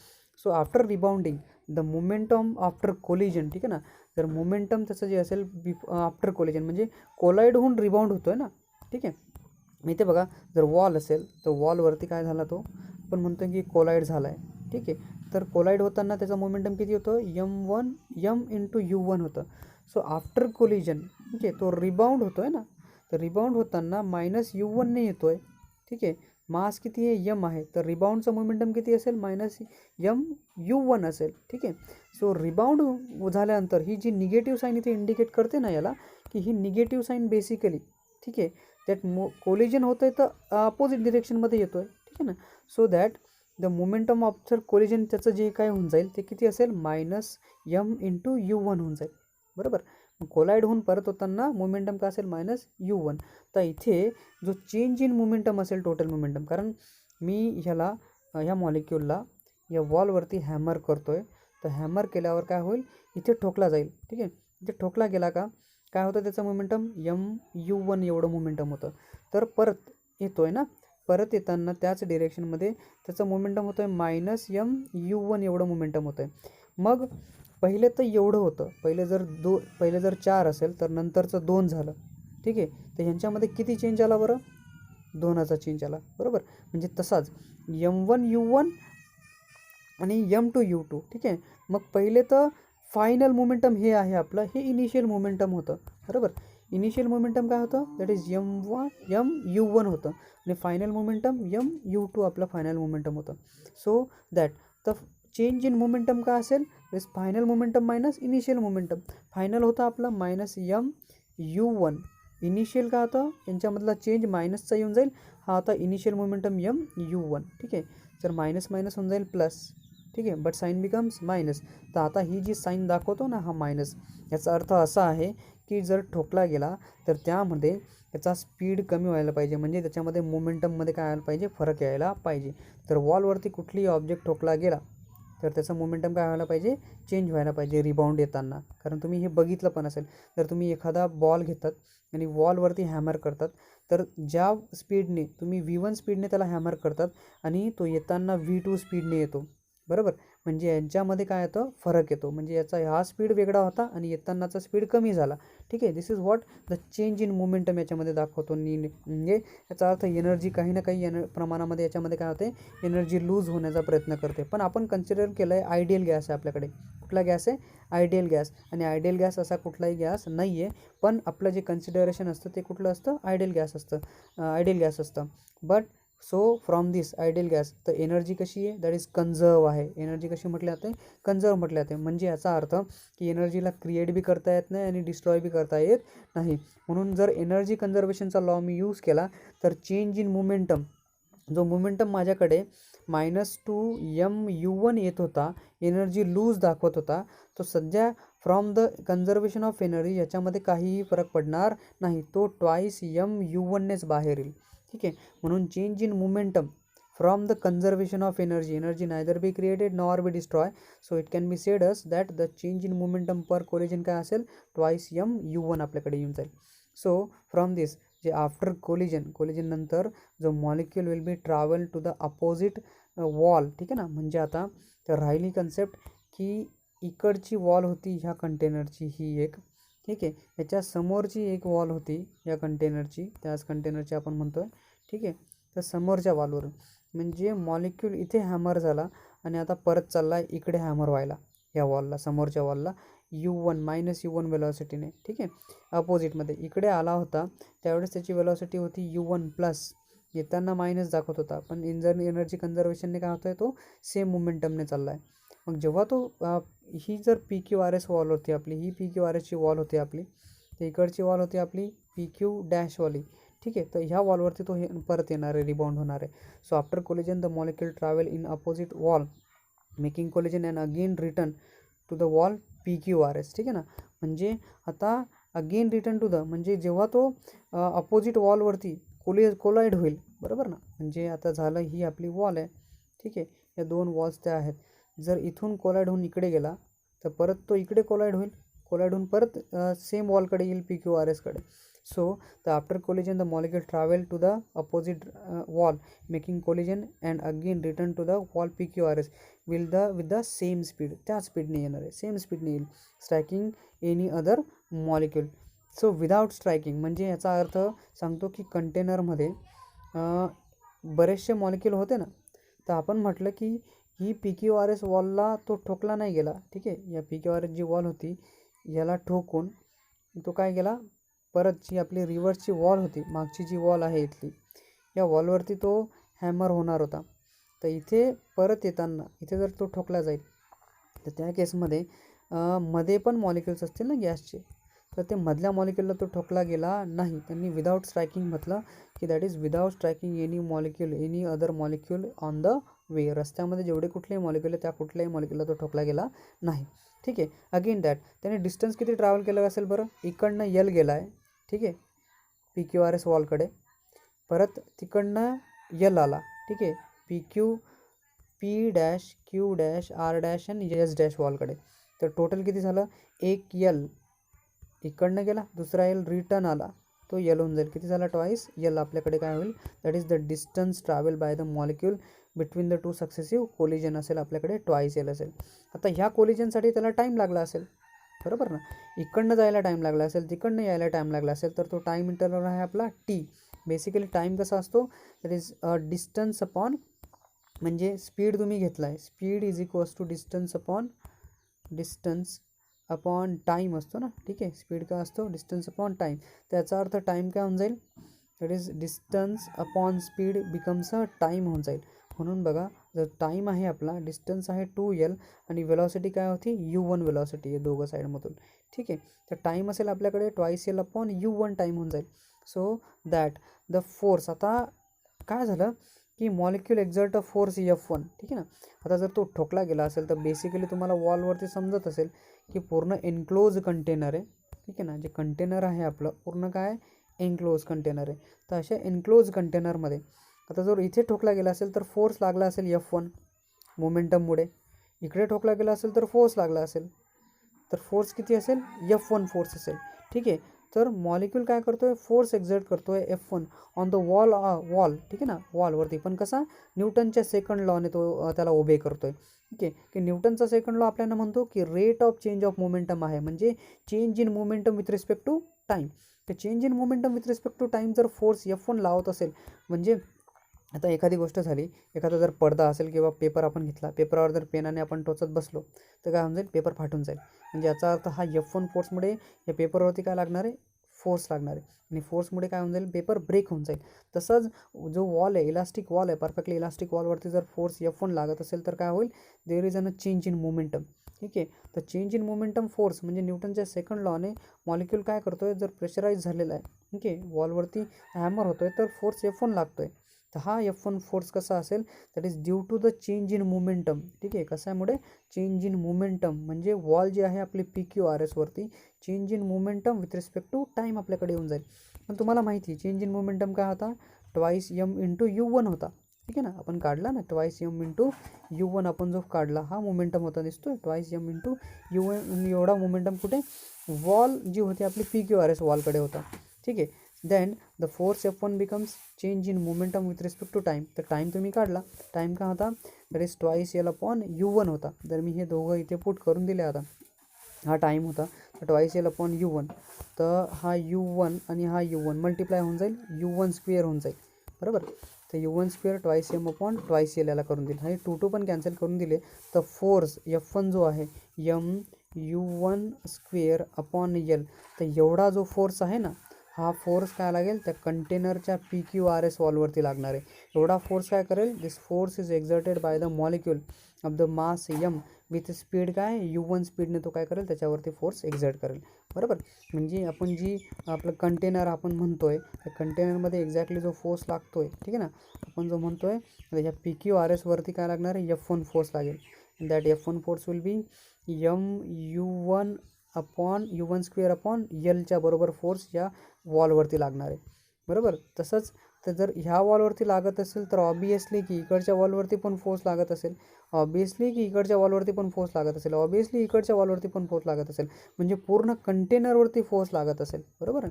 So after rebounding the momentum after collision, ठीक आहे ना, तर मोमेंटम त्याचं जे असेल आफ्टर कोलिजन म्हणजे कोलाइड होऊन रिबाउंड होतो आहे ना, ठीक आहे. इथे बघा जर वॉल असेल तर वॉलवरती काय झाला तो आपण म्हणतो की कोलाइड झाला आहे, ठीक आहे. तर कोलाइड होताना त्याचा मोमेंटम किती होतं M1 M इंटू U1 होतं. सो आफ्टर कोलिजन, ठीक आहे, तो रिबाउंड होतो आहे ना, तर रिबाउंड होताना -U1ने येतो आहे, ठीक आहे. मास किती आहे यम आहे, तर रिबाउंडचं मोमेंटम किती असेल -MU1 असेल, ठीक आहे. सो रिबाउंड झाल्यानंतर ही जी निगेटिव्ह साईन इथे इंडिकेट करते ना याला की ही निगेटिव्ह साईन बेसिकली, ठीक आहे, दॅट कोलिजन होतं आहे तर अपोजिट डिरेक्शनमध्ये येतो आहे, ठीक आहे ना. So that the momentum after collision त्याचं जे काय होऊन जाईल ते किती असेल -M इंटू U1 होऊन जाईल, बरोबर. कोलाइड होऊन परत होताना मोमेंटम काय असेल -U1. तर इथे जो चेंज इन मोमेंटम असेल टोटल मोमेंटम, कारण मी ह्या मॉलिक्यूलला या वॉलवरती हॅमर करतो आहे, तर हॅमर केल्यावर काय होईल इथे ठोकला जाईल, ठीक आहे. इथे ठोकला गेला का काय होतं त्याचं मोमेंटम MU1 एवढं मोमेंटम होतं, तर परत येतो आहे ना, परत येताना त्याच डिरेक्शनमध्ये त्याचं मोमेंटम होतं आहे -m(u1) एवढं मोमेंटम होतं आहे. मग पहिले तर एवढं होतं, पहिले जर 4 असेल तर नंतरचं 2 झालं, ठीक आहे. तर ह्यांच्यामध्ये किती चेंज आला बरं? 2चा चेंज आला, बरोबर. म्हणजे तसाच m1u1 आणि m2u2, ठीक आहे. मग पहिले तर फायनल मोमेंटम हे आहे आपलं, हे इनिशियल मोमेंटम होतं, बरोबर. इनिशियल मोमेंटम काय होतं? दॅट इज mu1 होतं आणि फायनल मोमेंटम mu2 आपलं फायनल मोमेंटम होतं. So that the change in momentum काय असेल? Is final momentum minus initial momentum. Final होतं आपलं -mu1. इनिशियल काय होतं? यांच्यामधला चेंज मायनसचा येऊन जाईल, हा होता इनिशियल मोमेंटम mu1, ठीक आहे. तर मायनस मायनस होऊन जाईल प्लस, ठीक आहे. But sign becomes minus. तर आता ही जी साईन दाखवतो ना, हा मायनस, याचा अर्थ असा आहे की जर ठोकला गेला तर त्यामध्ये त्याचा स्पीड कमी व्हायला पाहिजे, म्हणजे त्याच्यामध्ये मोमेंटममध्ये काय यायला पाहिजे? फरक यायला पाहिजे. तर वॉलवरती कुठलीही ऑब्जेक्ट ठोकला गेला तर त्याचं मोमेंटम काय व्हायला पाहिजे? चेंज व्हायला पाहिजे रिबाउंड येताना. कारण तुम्ही हे बघितलं पण असेल, जर तुम्ही एखादा बॉल घेतात आणि वॉलवरती हॅमर करतात, तर ज्या स्पीडने तुम्ही v1 स्पीडने त्याला हॅमर करतात आणि तो येताना v2 स्पीडने येतो, बरोबर. म्हणजे यांच्यामध्ये काय येतं? फरक येतो. म्हणजे याचा हा स्पीड वेगळा होता आणि येतानाचा स्पीड कमी झाला, ठीक आहे. This is what the change in momentum याच्यामध्ये दाखवतो. म्हणजे याचा अर्थ एनर्जी काही ना काही प्रमाणामध्ये याच्यामध्ये काय होते? एनर्जी लूज होण्याचा प्रयत्न करते. पण आपण कन्सिडर केलं आहे आयडियल गॅस आहे आपल्याकडे. कुठला गॅस आहे? Ideal gas. आणि आयडियल गॅस असा कुठलाही गॅस नाही आहे, पण आपलं जे कन्सिडरेशन असतं ते कुठलं असतं? आयडियल गॅस असतं. But so from this ideal gas तर एनर्जी कशी आहे? दॅट इज कन्झर्व आहे. एनर्जी कशी म्हटली जाते? कन्झर्व म्हटली जाते. म्हणजे याचा अर्थ की एनर्जीला क्रिएट बी करता येत नाही आणि डिस्ट्रॉय बी करता येत नाही. म्हणून जर एनर्जी कन्झर्वेशनचा लॉ मी यूज केला तर चेंज इन मोमेंटम, जो मोमेंटम माझ्याकडे -2mu1 येत होता, एनर्जी लूज दाखवत होता, तो सध्या from the conservation of energy याच्यामध्ये काहीही फरक पडणार नाही, तो ट्वाईस mu1नेच बाहेर येईल, ठीक आहे. म्हणून change in momentum from the conservation of energy neither be created nor be destroy. So it can be said as that the change in momentum per collision काय असेल? ट्वाईस mu1 आपल्याकडे येऊन जाईल. सो फ्रॉम दिस जे after collision नंतर जो molecule will be travel to the opposite wall, ठीक आहे ना. म्हणजे आता तर राहिली कन्सेप्ट की इकडची वॉल होती ह्या कंटेनरची, ही एक, ठीक आहे. याच्या समोरची एक वॉल होती या कंटेनरची, त्याच कंटेनरची आपण म्हणतो आहे, ठीक आहे. तर समोरच्या वॉलवरून म्हणजे मॉलिक्यूल इथे हॅमर झाला आणि आता परत चालला आहे इकडे हॅमर व्हायला, या वॉलला, समोरच्या वॉलला u1 -u1 वेलॉसिटीने, ठीक आहे. अपोजिटमध्ये इकडे आला होता त्यावेळेस त्याची वेलॉसिटी होती u1 प्लस, येताना मायनस दाखवत होता, पण एनर्जी कन्झर्वेशनने काय होतं आहे? तो सेम मोमेंटमने चालला आहे. मग जेव्हा तो ही जर PQRS वॉल होती आपली, ही PQRSची वॉल होती आपली, तर इकडची वॉल होती आपली PQ- ठीक आहे. तर ह्या वॉलवरती तो हे परत येणार आहे, रिबाउंड होणार आहे. So after collision the molecule travel in opposite wall making collision and again return to the wall PQRS, ठीक आहे ना. म्हणजे आता अगेन रिटर्न टू द, म्हणजे जेव्हा तो अपोजिट वॉलवरती कोलाईड होईल, बरोबर ना. म्हणजे आता झालं ही आपली वॉल आहे, ठीक आहे. या दोन वॉल्स त्या आहेत. जर इथून कोलाईड होऊन इकडे गेला तर परत तो इकडे कोलाईड होऊन परत सेम वॉलकडे येईल PQRSकडे. So the after collision the molecule travel to the opposite wall making collision and again return to the wall PQRS with the same speed, त्या स्पीडने येणार आहे, सेम स्पीडने येईल, striking any other molecule. So without striking म्हणजे याचा अर्थ सांगतो की कंटेनरमध्ये बरेचसे मॉलिक्यूल होते ना, तर आपण म्हटलं की ही PQRS वॉलला तो ठोकला नाही गेला, ठीक आहे. या PQRS जी वॉल होती याला ठोकून तो काय गेला, परत जी आपली रिव्हर्सची वॉल होती, मागची जी वॉल आहे इथली, या वॉलवरती तो हॅमर होणार होता. तर इथे परत येताना इथे जर तो ठोकला जाईल तर त्या केसमध्ये मध्ये पण मॉलिक्युल्स असतील ना गॅसचे, तर ते मधल्या मॉलिक्यूलला तो ठोकला गेला नाही. त्यांनी विदाउट स्ट्रायकिंग म्हटलं की that is without striking any other molecule on the way. रस्त्यामध्ये जेवढे कुठलेही मॉलिक्यूल आहे त्या कुठल्याही मॉलिक्यूलला तो ठोकला गेला नाही, ठीक आहे. अगेन दॅट त्याने डिस्टन्स किती ट्रॅव्हल केलं असेल बरं? इकडनं L गेला आहे, ठीक आहे, PQRS वॉलकडे, परत तिकडनं L आला, ठीक आहे, P', Q', R' आणि S' वॉलकडे. तर टोटल किती झालं? एक L इकडनं गेला, दुसरा L रिटर्न आला, तो यल होऊन जाईल. किती झाला ट्वाईस यल आपल्याकडे काय होईल, that is the distance travel by the molecule between the two successive collision असेल आपल्याकडे ट्वाईस यल असेल. आता ह्या कोलिजनसाठी त्याला टाईम लागला असेल, बरोबर ना. इकडनं जायला टाईम लागला असेल, तिकडनं यायला टाईम लागला असेल, तर तो टाईम इंटरवल आहे आपला टी. बेसिकली टाईम कसा असतो, दॅट इज डिस्टन्स अपॉन, म्हणजे स्पीड तुम्ही घेतला आहे, speed is equals to distance upon time असतो ना. ठीक आहे, स्पीड काय असतो, डिस्टन्स अपॉन टाईम. त्याचा अर्थ टाईम काय होऊन जाईल, that is distance upon speed becomes a time होऊन जाईल. म्हणून बघा, जर टाईम आहे आपला, डिस्टन्स आहे 2L आणि वेलॉसिटी काय होती U1 वेलॉसिटी आहे दोघं साईडमधून. ठीक आहे, तर टाईम असेल आपल्याकडे twice L upon U1 time होऊन जाईल. सो दॅट द फोर्स, आता काय झालं की molecule exert a force F1. ठीक आहे ना. आता जर तो ठोकला गेला असेल तर बेसिकली तुम्हाला वॉलवरती समजत असेल की पूर्ण एन्क्लोज कंटेनर आहे. ठीक आहे ना, जे कंटेनर आहे आपलं पूर्ण काय एन्क्लोज कंटेनर आहे. तर अशा एन्क्लोज कंटेनरमध्ये आता जर इथे ठोकला गेला असेल तर फोर्स लागला असेल F1 मोमेंटममुळे, इकडे ठोकला गेला असेल तर फोर्स लागला असेल, तर फोर्स किती असेल F1 फोर्स असेल. ठीक आहे, तर मॉलिक्यूल काय करतोय, फोर्स एक्झर्ट करतोय F1 ऑन द वॉल. ठीक आहे ना, वॉलवरती, पण कसा न्यूटनच्या सेकंड लॉने तो त्याला ओबे करतोय. ठीक आहे, की न्यूटनचा सेकंड लॉ आपल्याला म्हणतो की rate of change of momentum आहे, म्हणजे change in momentum with respect to time. तर change in momentum with respect to time जर फोर्स F1 लावत असेल, म्हणजे आता एखादी गोष्ट झाली, एखादा जर पडदा असेल किंवा पेपर आपण घेतला, पेपरावर जर पेनाने आपण टोचत बसलो तर काय होऊन जाईल, पेपर फाटून जाईल. म्हणजे याचा अर्थ हा F1 फोर्समुळे या पेपरवरती काय लागणार आहे, फोर्स लागणार आहे, आणि फोर्समुळे काय होऊन जाईल, पेपर ब्रेक होऊन जाईल. तसंच जो वॉल आहे, इलास्टिक वॉल आहे, परफेक्टली इलास्टिक वॉलवरती जर फोर्स F1 लागत असेल तर काय होईल, there is an change in momentum. ठीक आहे, तर चेंज इन मोमेंटम फोर्स म्हणजे न्यूटनच्या सेकंड लॉने मॉलिक्यूल काय करतोय, जर प्रेशराईज झालेला आहे, ठीक आहे, वॉलवरती हॅमर होतोय, तर फोर्स F1 लागतोय. तर हा F1 फोर्स कसा असेल, that is due to the change in momentum. ठीक आहे, कशामुळे, चेंज इन मोमेंटम, म्हणजे वॉल जी आहे आपली PQRS वरती change in momentum with respect to time आपल्याकडे येऊन जाईल. पण तुम्हाला माहिती आहे चेंज इन मोमेंटम काय होता, ट्वाईस M इंटू U1 होता. ठीक आहे ना, आपण काढला ना ट्वाईस M इंटू U1, आपण जो काढला हा मोमेंटम होता, दिसतोय ट्वाईस M इंटू U1. एवढा मोमेंटम कुठे, वॉल जी होती आपली PQRS वॉलकडे होता. ठीक आहे, then the force F1 becomes change in momentum with respect to time. तर टाईम तुम्ही काढला, टाईम काय होता, that is twice L upon U1 होता. जर मी हे दोघं इथे पुट करून दिले, आता हा टाईम होता, तर ट्वाईस L अपॉन U1, तर हा U1 आणि हा U1 मल्टिप्लाय होऊन जाईल, U1 स्क्वेअर होऊन जाईल, बरोबर. तर U1 square twice M upon twice L याला करून दिले, हे 2 पण कॅन्सल करून दिले. तर फोर्स F1 जो आहे U1 स्क्वेअर अपॉन L, तर एवढा जो फोर्स आहे ना, हा फोर्स काय लागेल, त्या कंटेनरच्या PQRS वॉलवरती लागणार आहे. एवढा फोर्स काय करेल, this force is exerted by the molecule of the mass M with speed काय U1 स्पीडने तो काय करेल, त्याच्यावरती फोर्स एक्झर्ट करेल, बरोबर. म्हणजे आपण जी आपलं कंटेनर आपण म्हणतोय, त्या कंटेनरमध्ये एक्झॅक्टली जो फोर्स लागतोय, ठीक आहे ना, आपण जो म्हणतोय त्याच्या PQRS वरती काय लागणार आहे, F1 फोर्स लागेल. That F1 force will be U1 upon U1 square upon Lच्या बरोबर फोर्स या वॉलवरती लागणार आहे, बरोबर. तसंच तर जर ह्या वॉलवरती लागत असेल तर ऑबियसली की इकडच्या वॉलवरती पण फोर्स लागत असेल, ऑबियसली की इकडच्या वॉलवरती पण फोर्स लागत असेल, ऑबियसली इकडच्या वॉलवरती पण फोर्स लागत असेल, म्हणजे पूर्ण कंटेनरवरती फोर्स लागत असेल, बरोबर.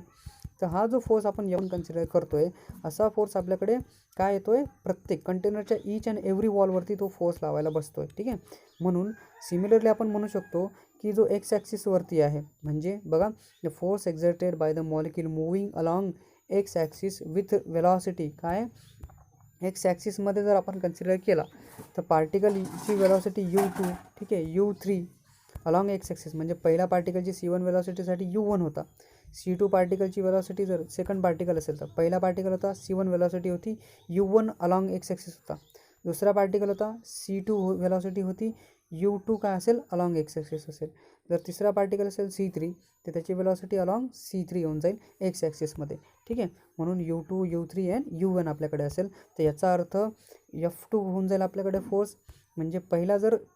तर हा जो फोर्स आपण येऊन कन्सिडर करतोय, असा फोर्स आपल्याकडे काय येतोय, प्रत्येक कंटेनरच्या ईच अँड एव्हरी वॉलवरती तो फोर्स लावायला बसतोय. ठीक आहे, म्हणून सिमिलरली आपण म्हणू शकतो की जो एक्स ॲक्सिसवरती आहे, म्हणजे बघा, the force exerted by the molecule moving along x axis with velocity, काय एक्स ॲक्सिसमध्ये जर आपण कन्सिडर केला तर पार्टिकलची वेलॉसिटी U2, ठीक आहे, U3 अलॉंग एक्स ॲक्सिस, म्हणजे पहिल्या पार्टिकलची C1 वेलॉसिटीसाठी U1 होता. C2 पार्टिकलची वेलॉसिटी जर सेकंड पार्टिकल असेल तर पहिला पार्टिकल होता C1 वेलॉसिटी होती U1 अलॉंग एक्स ॲक्सिस होता. दुसरा पार्टिकल होता C2 वेलॉसिटी होती U2 काय असेल, अलॉंग एक्स ॲक्सिस असेल. जर तिसरा पार्टिकल असेल C3, तर त्याची वेलॉसिटी अलॉंग C3 येऊन जाईल एक्स ॲक्सिसमध्ये. ठीक आहे, म्हणून U2 U3 अँड U1 आपल्याकडे असेल. तर याचा अर्थ F2 होऊन जाईल आपल्याकडे फोर्स, म्हणजे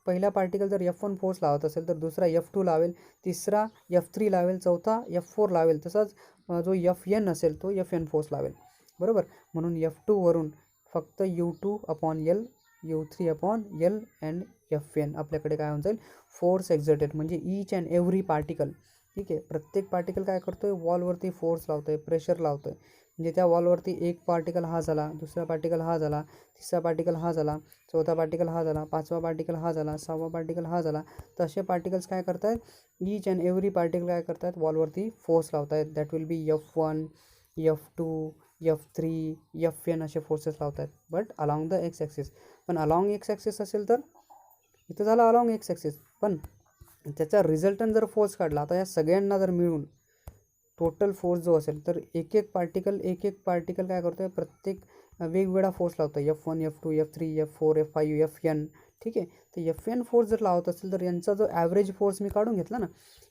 पहिला पार्टिकल जर F1 फोर्स लावत असेल तर दुसरा F2 लावेल, तिसरा F3 लावेल, चौथा F4 लावेल, तसाच जो Fn असेल तो Fn फोर्स लावेल, बरोबर. म्हणून F2 वरून फक्त U2 upon L, U3 upon L and Fn आपल्याकडे काय होऊन जाईल, फोर्स एक्झर्टेड, म्हणजे ईच अँड एव्हरी पार्टिकल ठीक आहे. प्रत्येक पार्टिकल काय करतोय, वॉलवरती फोर्स लावतोय, प्रेशर लावतोय. म्हणजे त्या वॉलवरती एक पार्टिकल हा झाला, दुसरा पार्टिकल हा झाला, तिसरा पार्टिकल हा झाला, चौथा पार्टिकल हा झाला, पाचवा पार्टिकल हा झाला, सहावा पार्टिकल हा झाला. तर असे पार्टिकल्स काय करतात, ईच अँड एव्हरी पार्टिकल काय करतात, वॉलवरती फोर्स लावत आहेत. That will B F1, F2, F3, Fn असे फोर्सेस लावत आहेत. But along the x axis. पण अलॉंग एक्स ॲक्सिस असेल तर इथं झालं अलॉंग एक्स ॲक्सिस. पण त्याचा रिझल्टंट जर फोर्स काढला, आता या सगळ्यांना जर मिळून टोटल फोर्स जो असेल तर एक एक पार्टिकल काय करतो आहे, प्रत्येक वेगवेगळा फोर्स लावतो. F1, F2, F3, F4, F5, Fn. ठीक आहे. तर Fn फोर्स जर लावत असेल तर यांचा जो ॲव्हरेज फोर्स मी काढून घेतला ना,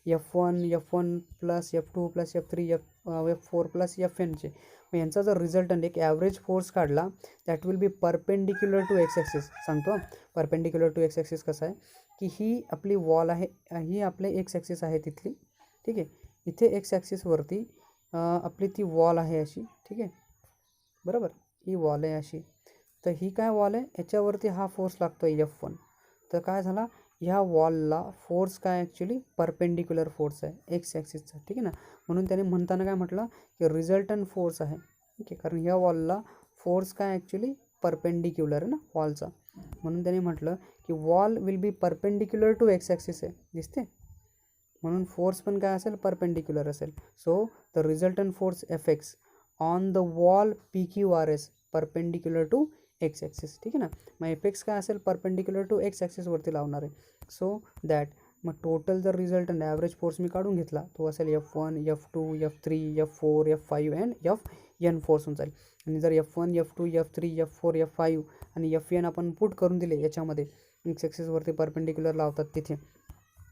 F1 plus F2 plus F3 F4 plus Fnचे, मग यांचा जर रिझल्टंट एक ॲव्हरेज फोर्स काढला, that will be perpendicular to X axis. सांगतो परपेंडिक्युलर टू एक्स ॲक्सिस कसं आहे, की ही आपली वॉल आहे, ही आपले एक्स ॲक्सिस आहे तिथली. ठीक आहे. इथे एक्स ॲक्सिसवरती आपली ती वॉल आहे अशी. ठीक आहे, बरोबर. ही वॉल आहे अशी. तर ही काय वॉल आहे, याच्यावरती हा फोर्स लागतो आहे F1. तर काय झाला, ह्या वॉलला फोर्स काय ॲक्च्युली परपेंडिक्युलर फोर्स आहे एक्स ॲक्सिसचा. ठीक आहे ना. म्हणून त्याने म्हणताना काय म्हटलं, की रिझल्टंट फोर्स आहे. ठीक आहे, कारण ह्या वॉलला फोर्स काय ॲक्च्युली परपेंडिक्युलर आहे ना वॉलचा. म्हणून त्याने म्हटलं की wall will be perpendicular to X axis आहे. दिसते, म्हणून फोर्स पण काय असेल, परपेंडिक्युलर असेल. So the resultant force Fx on the wall PQRS perpendicular to X axis. ठीक आहे ना. मग Fx काय असेल, परपेंडिक्युलर टू एक्स ॲक्सिसवरती लावणार आहे. सो दॅट मग टोटल जर रिझल्टंट ॲव्हरेज फोर्स मी काढून घेतला, तो असेल F1, F2, F3, F4, F5 and Fn force होऊन जाईल. आणि जर F1, F2, F3, F4, F5 आणि Fn आपण पुट करून दिले याच्यामध्ये, एक्स ॲक्सिसवरती परपेंडिक्युलर लावतात तिथे,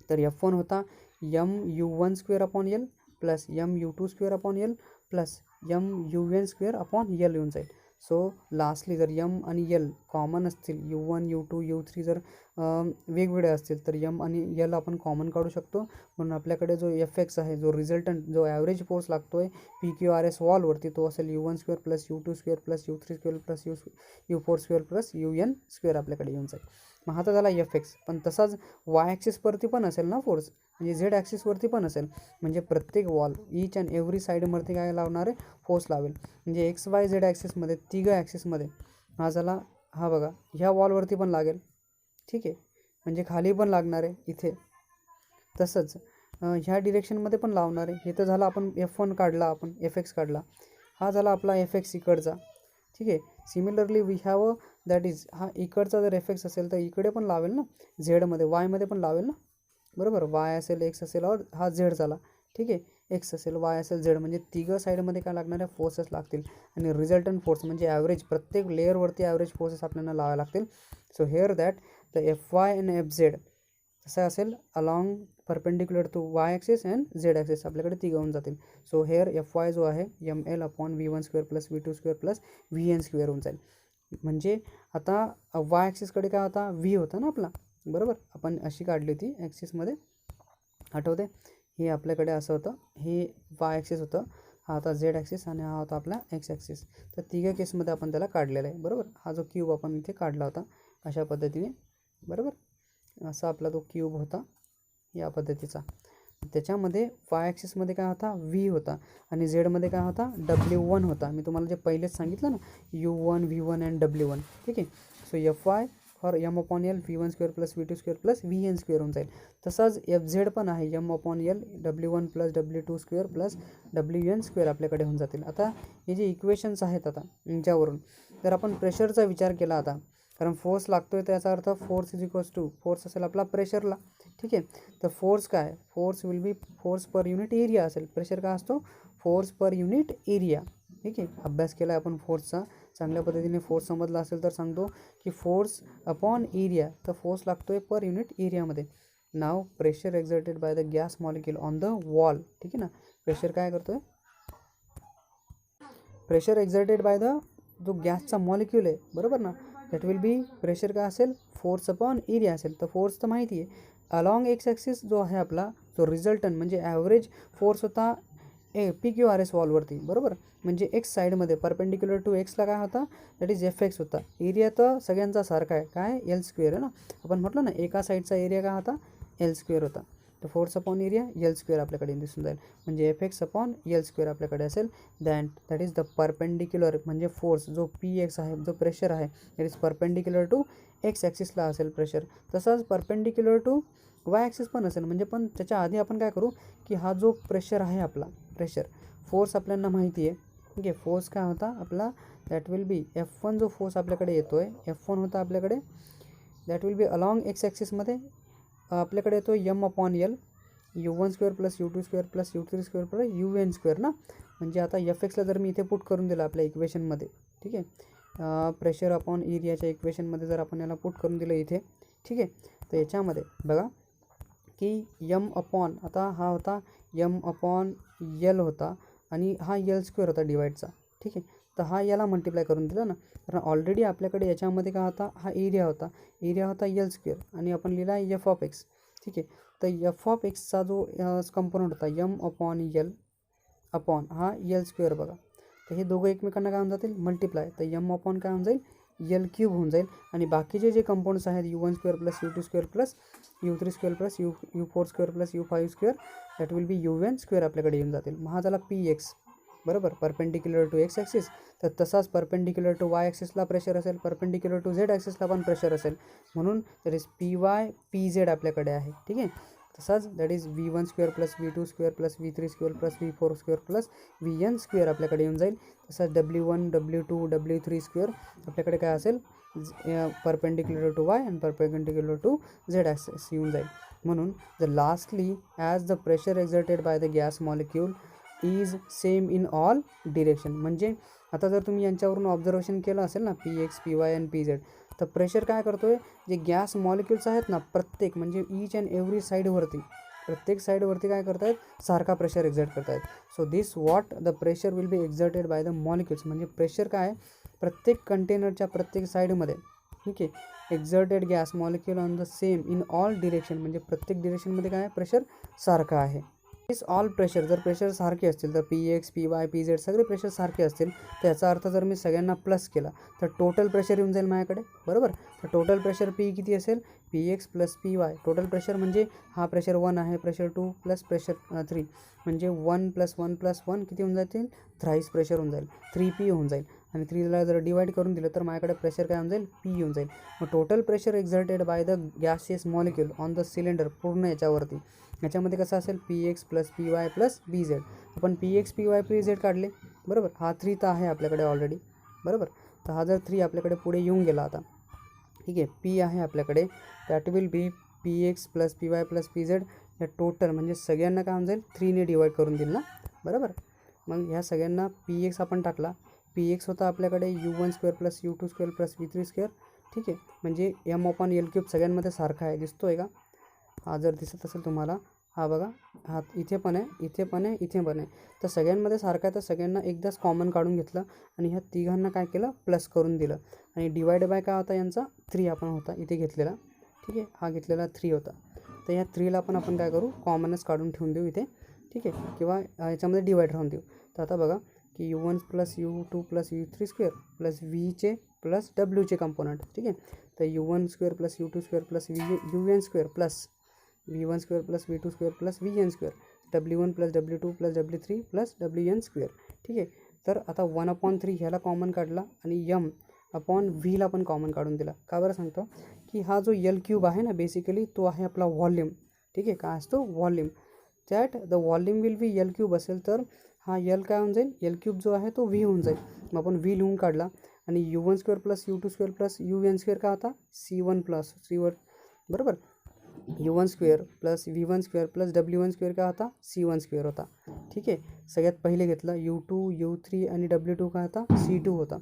तर F1 होता mu1 square upon L plus mu2 square upon L plus mun square upon L येऊन जाईल. सो लास्टली जर m आणि L कॉमन असतील, U1, U2, U3 जर वेगवेगळे असतील, तर m आणि L आपण कॉमन काढू शकतो. म्हणून आपल्याकडे जो Fx आहे, जो रिझल्टंट जो ॲव्हरेज फोर्स लागतो आहे PQRS वॉलवरती, तो असेल U1 square plus U2 square plus U3 square plus U4 square plus UN square आपल्याकडे येऊन जाईल. मग हा तर झाला Fx. पण तसाच वाय ॲक्सिसवरती पण असेल ना फोर्स, म्हणजे झेड ॲक्सिसवरती पण असेल. म्हणजे प्रत्येक वॉल ईच अँड एव्हरी साईडवरती काय लावणार आहे, फोर्स लावेल. म्हणजे XYZ ॲक्सिसमध्ये, तिघं ॲक्सिसमध्ये हा झाला, हा बघा ह्या वॉलवरती पण लागेल. ठीक आहे, म्हणजे खाली पण लागणार आहे इथे. तसंच ह्या डिरेक्शनमध्ये पण लावणार आहे. हे तर झालं, आपण F1 काढला, आपण Fx काढला, हा झाला आपला Fx इकडचा. ठीक आहे. Similarly we have that is, हा इकडचा जर Fx असेल तर इकडे पण लावेल ना, झेडमध्ये वायमध्ये पण लावेल ना, बरोबर. वाय असेल, एक्स असेल, और हा झेड झाला. ठीक आहे, एक्स असेल, वाय असेल, झेड, म्हणजे तिघं साईडमध्ये काय लागणार आहे, फोर्सेस लागतील. आणि रिझल्टंट फोर्स म्हणजे ॲव्हरेज, प्रत्येक लेअरवरती ॲव्हरेज फोर्सेस आपल्याला लावावे लागतील. So here that the Fy and Fz कसं असेल, along perpendicular to Y axis and Z axis आपल्याकडे तिघं होऊन जातील. सो हेअर Fy जो आहे ML upon V1 square plus V2 square plus Vn square होऊन जाईल. म्हणजे आता वाय ॲक्सिसकडे काय होता, V होता ना आपला, बरोबर. आपण अशी काढली होती ॲक्सिसमध्ये, आठवते. हे आपल्याकडे असं होतं, हे वाय ॲक्सिस होतं, हा होता झेड ॲक्सिस आणि हा होता आपला एक्स ॲक्सिस. तर तिघ्या केसमध्ये आपण त्याला काढलेला आहे, बरोबर. हा जो क्यूब आपण इथे काढला होता अशा पद्धतीने, बरोबर. असा आपला तो क्यूब होता या पद्धतीचा. त्याच्यामध्ये वाय ॲक्सिसमध्ये काय होता, V होता आणि झेडमध्ये काय होता, W1 होता. मी तुम्हाला जे पहिलेच सांगितलं ना, U1, V1 अँड W1. ठीक आहे. So Fy for M upon L V1 square plus V2 square plus Vn square होऊन जाईल. तसाच Fz पण आहे M upon L W1 plus W2 square plus Wn square आपल्याकडे होऊन जातील. आता हे जे इक्वेशन्स आहेत आता यांच्यावरून जर आपण प्रेशरचा विचार केला आता, कारण फोर्स लागतोय त्याचा अर्थ force is equals to, force असेल आपला प्रेशरला. ठीक आहे. तर फोर्स काय, force will be force per unit area असेल. प्रेशर काय असतो, फोर्स पर युनिट एरिया. ठीक आहे. अभ्यास केला आहे आपण फोर्सचा, चांगल्या पद्धतीने फोर्स समजला असेल तर सांगतो की फोर्स अपॉन एरिया, तर फोर्स लागतो आहे पर युनिट एरियामध्ये. नाव pressure exerted by the gas molecule on the wall. ठीक आहे ना. प्रेशर काय करतो आहे, प्रेशर एक्झर्टेड बाय द जो गॅसचा मॉलिक्यूल आहे, बरोबर ना, दॅट विल बी प्रेशर काय असेल, फोर्स अपॉन एरिया असेल. तर फोर्स तर माहिती आहे. अलॉंग एक्स ॲक्सिस जो आहे आपला, जो रिझल्टंट म्हणजे ॲव्हरेज फोर्स होता PQRS वॉलवरती, बरोबर. म्हणजे एक्स साईडमध्ये परपेंडिक्युलर टू एक्सला काय होता, दॅट इज Fx होता. एरिया तर सगळ्यांचा सारखा आहे, काय L स्क्वेअर आहे ना. आपण म्हटलं ना, एका साईडचा एरिया काय होता, L स्क्वेअर होता. तर force upon area L square आपल्याकडे दिसून जाईल, म्हणजे F x upon L square आपल्याकडे असेल. दॅट इज द परपेंडिक्युलर, म्हणजे फोर्स जो पी एक्स आहे, जो प्रेशर आहे, that is perpendicular to x ॲक्सिसला असेल प्रेशर. तसाच परपेंडिक्युलर टू वाय ॲक्सिस पण असेल. म्हणजे पण त्याच्या आधी आपण काय करू की हा जो प्रेशर आहे आपला, प्रेशर फोर्स आपल्याला माहिती आहे. ठीक आहे, फोर्स काय होता आपला, दॅट विल बी F1 जो फोर्स आपल्याकडे येतो आहे, F1 होता आपल्याकडे, that will be along x ॲक्सिसमध्ये आपल्याकडे येतो M upon L, U1 square plus U2 square plus U3 square plus UN square ना. म्हणजे आता एफ एक्सला जर मी इथे पुट करून दिलं आपल्या इक्वेशनमध्ये, ठीक आहे, प्रेशर अपॉन एरियाच्या इक्वेशनमध्ये जर आपण याला पुट करून दिलं इथे, ठीक आहे, तर याच्यामध्ये बघा की यम अपॉन, आता हा होता यम अपॉन यल होता आणि हा यल स्क्वेअर होता डिवाईडचा. ठीक आहे, तर हा याला मल्टिप्लाय करून दिला ना, कारण ऑलरेडी आपल्याकडे याच्यामध्ये काय होता, हा एरिया होता यल स्क्वेअर आणि आपण लिहिला एफ ऑफ एक्स. ठीक आहे, तर एफ ऑफ एक्सचा जो कंपोनंट होता यम अपॉन यल अपॉन हा यल स्क्वेअर बघा, तर हे दोघं एकमेकांना काय होऊन जातील, मल्टिप्लाय. तर यम अपॉन काय होऊन जाईल, यल क्यूब होऊन जाईल. आणि बाकीचे जे कंपाऊंड्स आहेत U1 square plus U2 square plus U3 square plus U4 square plus U5 square that will B UN square आपल्याकडे येऊन जातील. मग हा झाला PX, बरोबर, परपेंडिक्युलर टू एक्स ॲक्सिस. तर तसाच परपेंडिक्युलर टू वाय ॲक्सिसला प्रेशर असेल, परपेंडिक्युलर टू झेड ॲक्सिसला पण प्रेशर असेल, म्हणून दॅट इज PY PZ आपल्याकडे आहे. ठीक आहे, तसाच that is V1 square plus V2 square plus V3 square plus V4 square plus VN square आपल्याकडे येऊन जाईल. तसंच W1 W2 W3 स्क्वेअर आपल्याकडे काय असेल, perpendicular to Y and perpendicular to Z axis येऊन जाईल. म्हणून lastly as the pressure exerted by the gas molecule is same in all direction. म्हणजे आता जर तुम्ही यांच्यावरून ऑब्झर्वेशन केलं असेल ना, PX PY अँड PZ, तर प्रेशर काय करतो आहे, जे गॅस मॉलिक्युल्स आहेत ना प्रत्येक, म्हणजे ईच अँड एव्हरी साईडवरती, प्रत्येक साईडवरती काय करत आहेत, सारखा प्रेशर एक्झर्ट करत आहेत. So this what the pressure will be exerted by the molecules. म्हणजे प्रेशर काय आहे, प्रत्येक कंटेनरच्या प्रत्येक साईडमध्ये, ठीक आहे, exerted gas molecule on the same in all direction, म्हणजे प्रत्येक डिरेक्शनमध्ये काय आहे, प्रेशर सारखं आहे. दिस ऑल प्रेशर, जर प्रेशर सारखे असतील तर PX PY PZ सगळे प्रेशर सारखे असतील, तर याचा अर्थ जर मी सगळ्यांना प्लस केला तर टोटल प्रेशर येऊन जाईल माझ्याकडे, बरोबर. तर टोटल प्रेशर P किती असेल, PX plus PY. Total pressure म्हणजे हा प्रेशर 1 आहे, प्रेशर 2 प्लस प्रेशर 3, म्हणजे 1 प्लस 1 प्लस 1 किती होऊन जातील, थ्राईस प्रेशर होऊन जाईल, 3P होऊन जाईल. आणि 3ला जर डिवाईड करून दिलं तर माझ्याकडे प्रेशर काय होऊन जाईल, P येऊन जाईल. मग total pressure exerted by the gaseous molecule on the cylinder पूर्ण याच्यावरती, याच्यामध्ये कसं असेल, PX plus PY plus BZ. आपण PX PY PZ काढले, बरोबर. हा 3 तर आहे आपल्याकडे ऑलरेडी, बरोबर. तर हा जर 3 आपल्याकडे पुढे येऊन गेला आता, ठीक आहे, P आहे आपल्याकडे, that will B PX plus PY plus PZ. या टोटल म्हणजे सगळ्यांना काय होऊन जाईल, 3ने डिवाईड करून देईल ना, बरोबर. मग ह्या सगळ्यांना PX आपण टाकला, PX होता आपल्याकडे U1 square plus U2 square plus V3 square. ठीक आहे, म्हणजे M अपॉन L क्यूब सगळ्यांमध्ये सारखा आहे, दिसतो आहे का, हा जर दिसत असेल तुम्हाला, हा बघा, हा इथे पण आहे, इथे पण आहे, इथे पण आहे, तर सगळ्यांमध्ये सारखा आहे. तर सगळ्यांना एकदाच कॉमन काढून घेतलं आणि ह्या तिघांना काय केलं, प्लस करून दिलं. आणि डिवाइड बाय काय होता यांचा, 3 आपण होता इथे घेतलेला, ठीक आहे, हा घेतलेला 3 होता. तर या 3ला पण आपण काय करू, कॉमनच काढून ठेवून देऊ इथे, ठीक आहे, किंवा याच्यामध्ये डिवाईड राहून देऊ. तर आता बघा की U1 plus U2 plus U3 square plus Vचे प्लस Wचे कंपोनंट, ठीक आहे. तर U1 square plus U2 square plus UN square plus V1 square plus V2 square plus VN square, W1 plus W2 plus W3 plus WN square. ठीक आहे, तर आता 1/3 ह्याला कॉमन काढला आणि M अपॉन व्हीला पण कॉमन काढून दिला. का बरं सांगतो की हा जो यल क्यूब आहे ना, बेसिकली तो आहे आपला व्हॉल्यूम. ठीक आहे, काय असतो, volume. That the volume will be L cube असेल तर हा यल काय होऊन जाईल, यल क्यूब जो आहे तो व्ही होऊन जाईल. मग आपण व्ही लिहून काढला आणि U1 square plus U2 square plus UN square काय होता, C1 प्लस C1, बरोबर. U1 square plus V1 square plus W1 square काय होता, C1 स्क्वेअर होता. ठीक आहे, सगळ्यात पहिले घेतलं U2 U3 आणि W2 काय होता, C2 होता,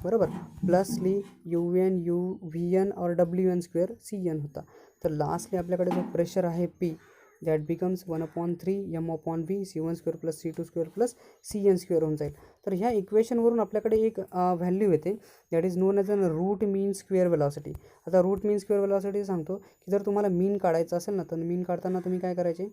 बरोबर. प्लसली UN VN और WN स्क्वेअर CN होता. तर लास्टली आपल्याकडे जो प्रेशर आहे P, that becomes 1/3 M upon V C1 square plus C2 square plus CN square होऊन जाईल. तर ह्या इक्वेशनवरून आपल्याकडे एक व्हॅल्यू येते, that is known as an root mean square velocity. आता रूट मीन स्क्वेअर वेलॉसिटी सांगतो की जर तुम्हाला मीन काढायचं असेल ना, तर मीन काढताना तुम्ही काय करायचे,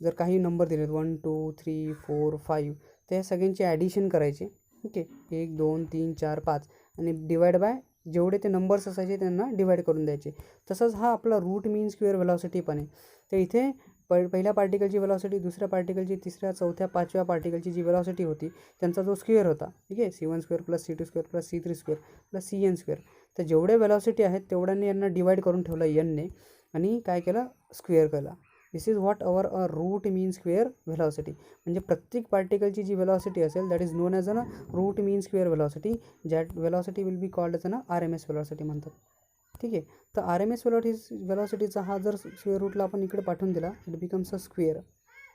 जर काही नंबर दिलेत 1 2 3 4 5, तर या सगळ्यांची ॲडिशन करायची. ठीक आहे, 1 2 3 4 5 आणि डिवाइड बाय जेवढे ते नंबर्स असायचे त्यांना डिवाईड करून द्यायचे. तसंच हा आपला रूट मीन स्क्वेअर व्हेलॉसिटी पण आहे. तर इथे पहिल्या पार्टिकलची व्हेलॉसिटी, दुसऱ्या पार्टिकलची, तिसऱ्या, चौथ्या, पाचव्या पार्टिकलची जी व्हेलॉसिटी होती त्यांचा जो स्क्वेअर होता, ठीक आहे, C1 square plus C2 square plus C3 square plus CN square. तर जेवढे व्हेलॉसिटी आहेत तेवढ्यांनी यांना डिवाईड करून ठेवलं एनने आणि काय केलं, स्क्वेअर केला. This is what our a root mean square velocity. म्हणजे प्रत्येक पार्टिकलची जी व्हेलॉसिटी असेल that is known as an root mean square velocity. That velocity will be called as an RMS velocity म्हणतात. ठीक आहे. तर RMS व्हेलॉसिटीचा हा जर स्क्वेअर रूटला आपण इकडे पाठवून दिला, इट बिकम्स अ स्क्वेअर.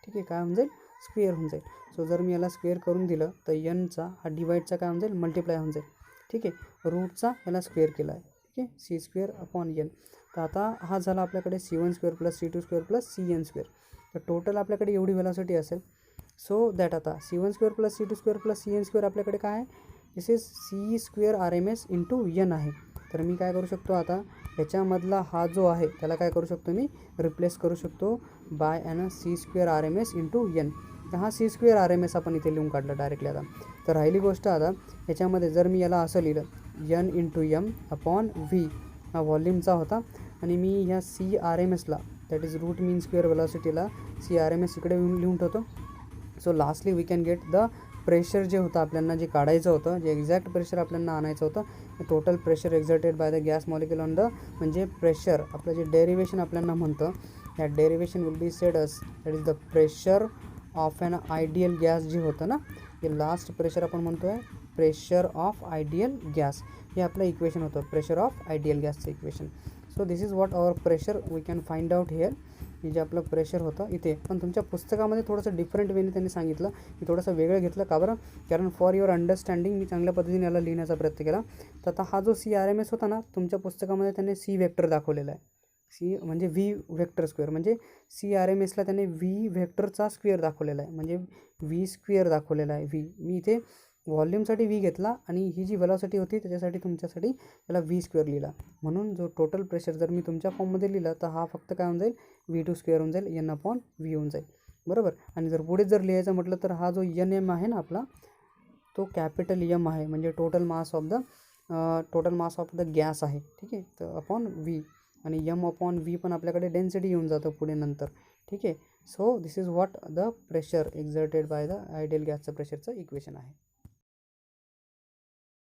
ठीक आहे, काय होऊन जाईल, स्क्वेअर होऊन जाईल. सो जर मी याला स्क्वेअर करून दिलं तर एनचा हा डिवाईडचा काय होऊन जाईल, मल्टिप्लाय होऊन जाईल. ठीक आहे, रूटचा याला स्क्वेअर केला आहे. ठीक आहे, C स्क्वेअर अपॉन एन. तर आता हा झाला आपल्याकडे C1 square plus C2 square plus CN square. तर टोटल आपल्याकडे एवढी व्हेलॉसिटी असेल. सो दॅट आता C1 square plus C2 square plus CN square आपल्याकडे काय आहे, this is C square RMS into n आहे. तर मी काय करू शकतो आता, ह्याच्यामधला हा जो आहे त्याला काय करू शकतो, मी रिप्लेस करू शकतो by N C square RMS into N. तर हा C स्क्वेअर RMS आपण इथे लिहून काढला डायरेक्टली. आता तर राहिली गोष्ट, आता ह्याच्यामध्ये जर मी याला असं लिहिलं n into m upon v, हा व्हॉल्यूमचा होता, आणि मी ह्या CRMSला that is root mean square व्हेलॉसिटीला CRMS इकडे लिहून ठेवतो. So lastly we can get the pressure जे होतं आपल्याला, जे काढायचं होतं, जे एक्झॅक्ट प्रेशर आपल्याला आणायचं होतं, total pressure exerted by the gas molecule on the, म्हणजे प्रेशर आपलं जे डेरिवेशन आपल्याला म्हणतं, that derivation will be said as that is the pressure of an ideal gas जे होतं ना, हे लास्ट प्रेशर आपण म्हणतो आहे प्रेशर ऑफ आयडियल गॅस. हे आपलं इक्वेशन होतं, प्रेशर ऑफ आयडियल गॅसचं equation. So this is what our pressure we can find out here. हे जे आपलं प्रेशर होतं इथे, पण तुमच्या पुस्तकामध्ये थोडंसं डिफरंट वेने त्यांनी सांगितलं, मी थोडंसं वेगळं घेतलं. का बरं, कारण फॉर युअर अंडरस्टँडिंग मी चांगल्या पद्धतीने याला लिहिण्याचा प्रयत्न केला. तर आता हा जो CRMS होता ना, तुमच्या पुस्तकामध्ये त्यांनी C वेक्टर दाखवलेला आहे. C म्हणजे V वेक्टर स्क्वेअर, म्हणजे CRMSला त्याने V वेक्टरचा स्क्वेअर दाखवलेला आहे, म्हणजे V स्क्वेअर दाखवलेला आहे. मी इथे व्हॉल्यूमसाठी V घेतला आणि ही जी व्हेलॉसिटी होती त्याच्यासाठी तुमच्यासाठी त्याला V स्क्वेअर लिहिला. म्हणून जो टोटल प्रेशर जर मी तुमच्या फॉर्ममध्ये लिहिला तर हा फक्त काय होऊन जाईल, V2 स्क्वेअर होऊन जाईल, एन अपॉन व्ही होऊन जाईल. बरोबर. आणि जर पुढे जर लिहायचं म्हटलं तर हा जो NM आहे ना आपला, तो कॅपिटल M आहे, म्हणजे total mass of the gas आहे. ठीक आहे, तर अपॉन V, आणि M अपॉन V पण आपल्याकडे डेन्सिटी येऊन जातं पुढे नंतर. ठीक आहे. So this is what the pressure exerted by the ideal गॅसचं प्रेशरचं इक्वेशन आहे.